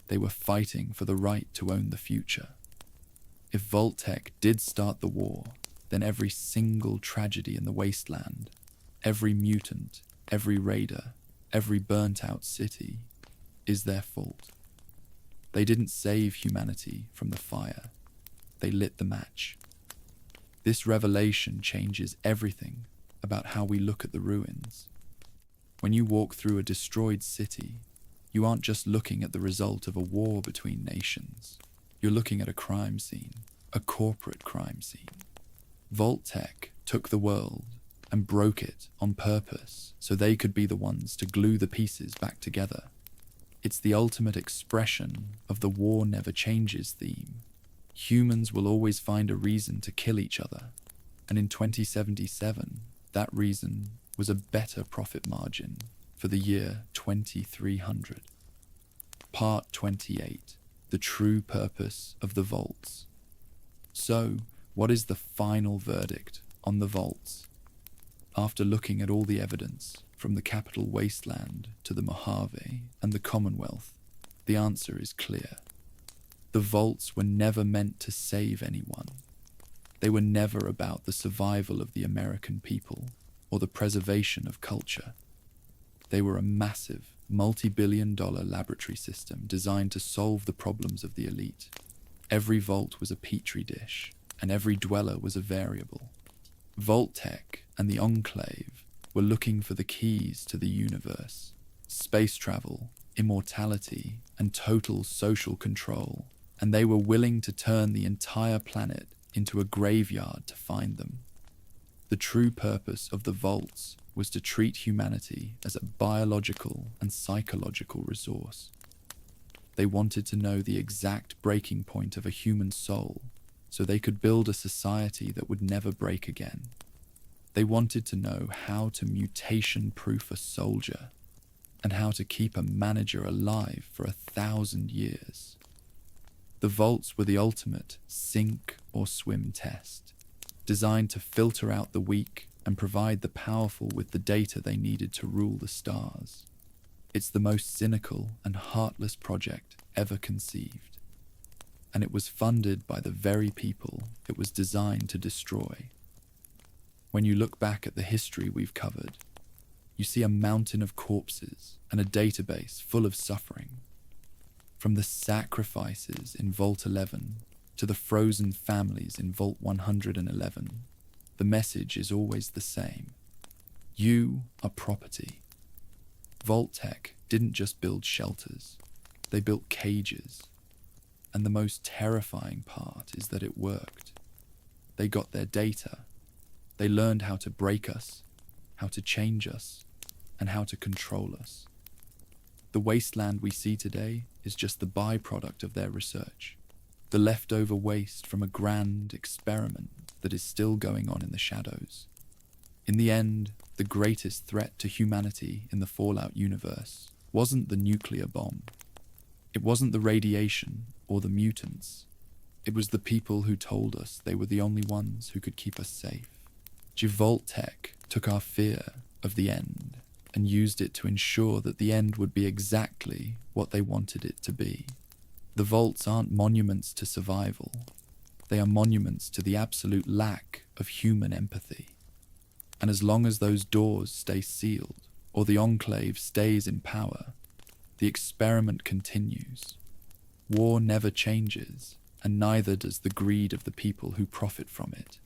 They were fighting for the right to own the future. If Vault-Tec did start the war, then every single tragedy in the wasteland, every mutant, every raider, every burnt-out city, is their fault. They didn't save humanity from the fire. They lit the match. This revelation changes everything about how we look at the ruins. When you walk through a destroyed city, you aren't just looking at the result of a war between nations. You're looking at a crime scene, a corporate crime scene. Vault-Tec took the world and broke it on purpose so they could be the ones to glue the pieces back together. It's the ultimate expression of the war never changes theme. Humans will always find a reason to kill each other, and in 2077, that reason was a better profit margin for the year 2300. Part 28. The true purpose of the vaults. So, what is the final verdict on the vaults? After looking at all the evidence, from the capital wasteland to the Mojave and the Commonwealth, the answer is clear. The vaults were never meant to save anyone. They were never about the survival of the American people or the preservation of culture. They were a massive, multi-billion-dollar laboratory system designed to solve the problems of the elite. Every vault was a petri dish, and every dweller was a variable. Vault-Tec and the Enclave were looking for the keys to the universe: space travel, immortality, and total social control, and they were willing to turn the entire planet into a graveyard to find them. The true purpose of the vaults was to treat humanity as a biological and psychological resource. They wanted to know the exact breaking point of a human soul so they could build a society that would never break again. They wanted to know how to mutation-proof a soldier and how to keep a manager alive for 1,000 years. The vaults were the ultimate sink or swim test, designed to filter out the weak and provide the powerful with the data they needed to rule the stars. It's the most cynical and heartless project ever conceived, and it was funded by the very people it was designed to destroy. When you look back at the history we've covered, you see a mountain of corpses and a database full of suffering. From the sacrifices in Vault 11 to the frozen families in Vault 111, the message is always the same. You are property. Vault-Tec didn't just build shelters, they built cages. And the most terrifying part is that it worked. They got their data. They learned how to break us, how to change us, and how to control us. The wasteland we see today is just the byproduct of their research, the leftover waste from a grand experiment that is still going on in the shadows. In the end, the greatest threat to humanity in the Fallout universe wasn't the nuclear bomb. It wasn't the radiation or the mutants. It was the people who told us they were the only ones who could keep us safe. Vault-Tec took our fear of the end and used it to ensure that the end would be exactly what they wanted it to be. The vaults aren't monuments to survival. They are monuments to the absolute lack of human empathy. And as long as those doors stay sealed, or the Enclave stays in power, the experiment continues. War never changes, and neither does the greed of the people who profit from it.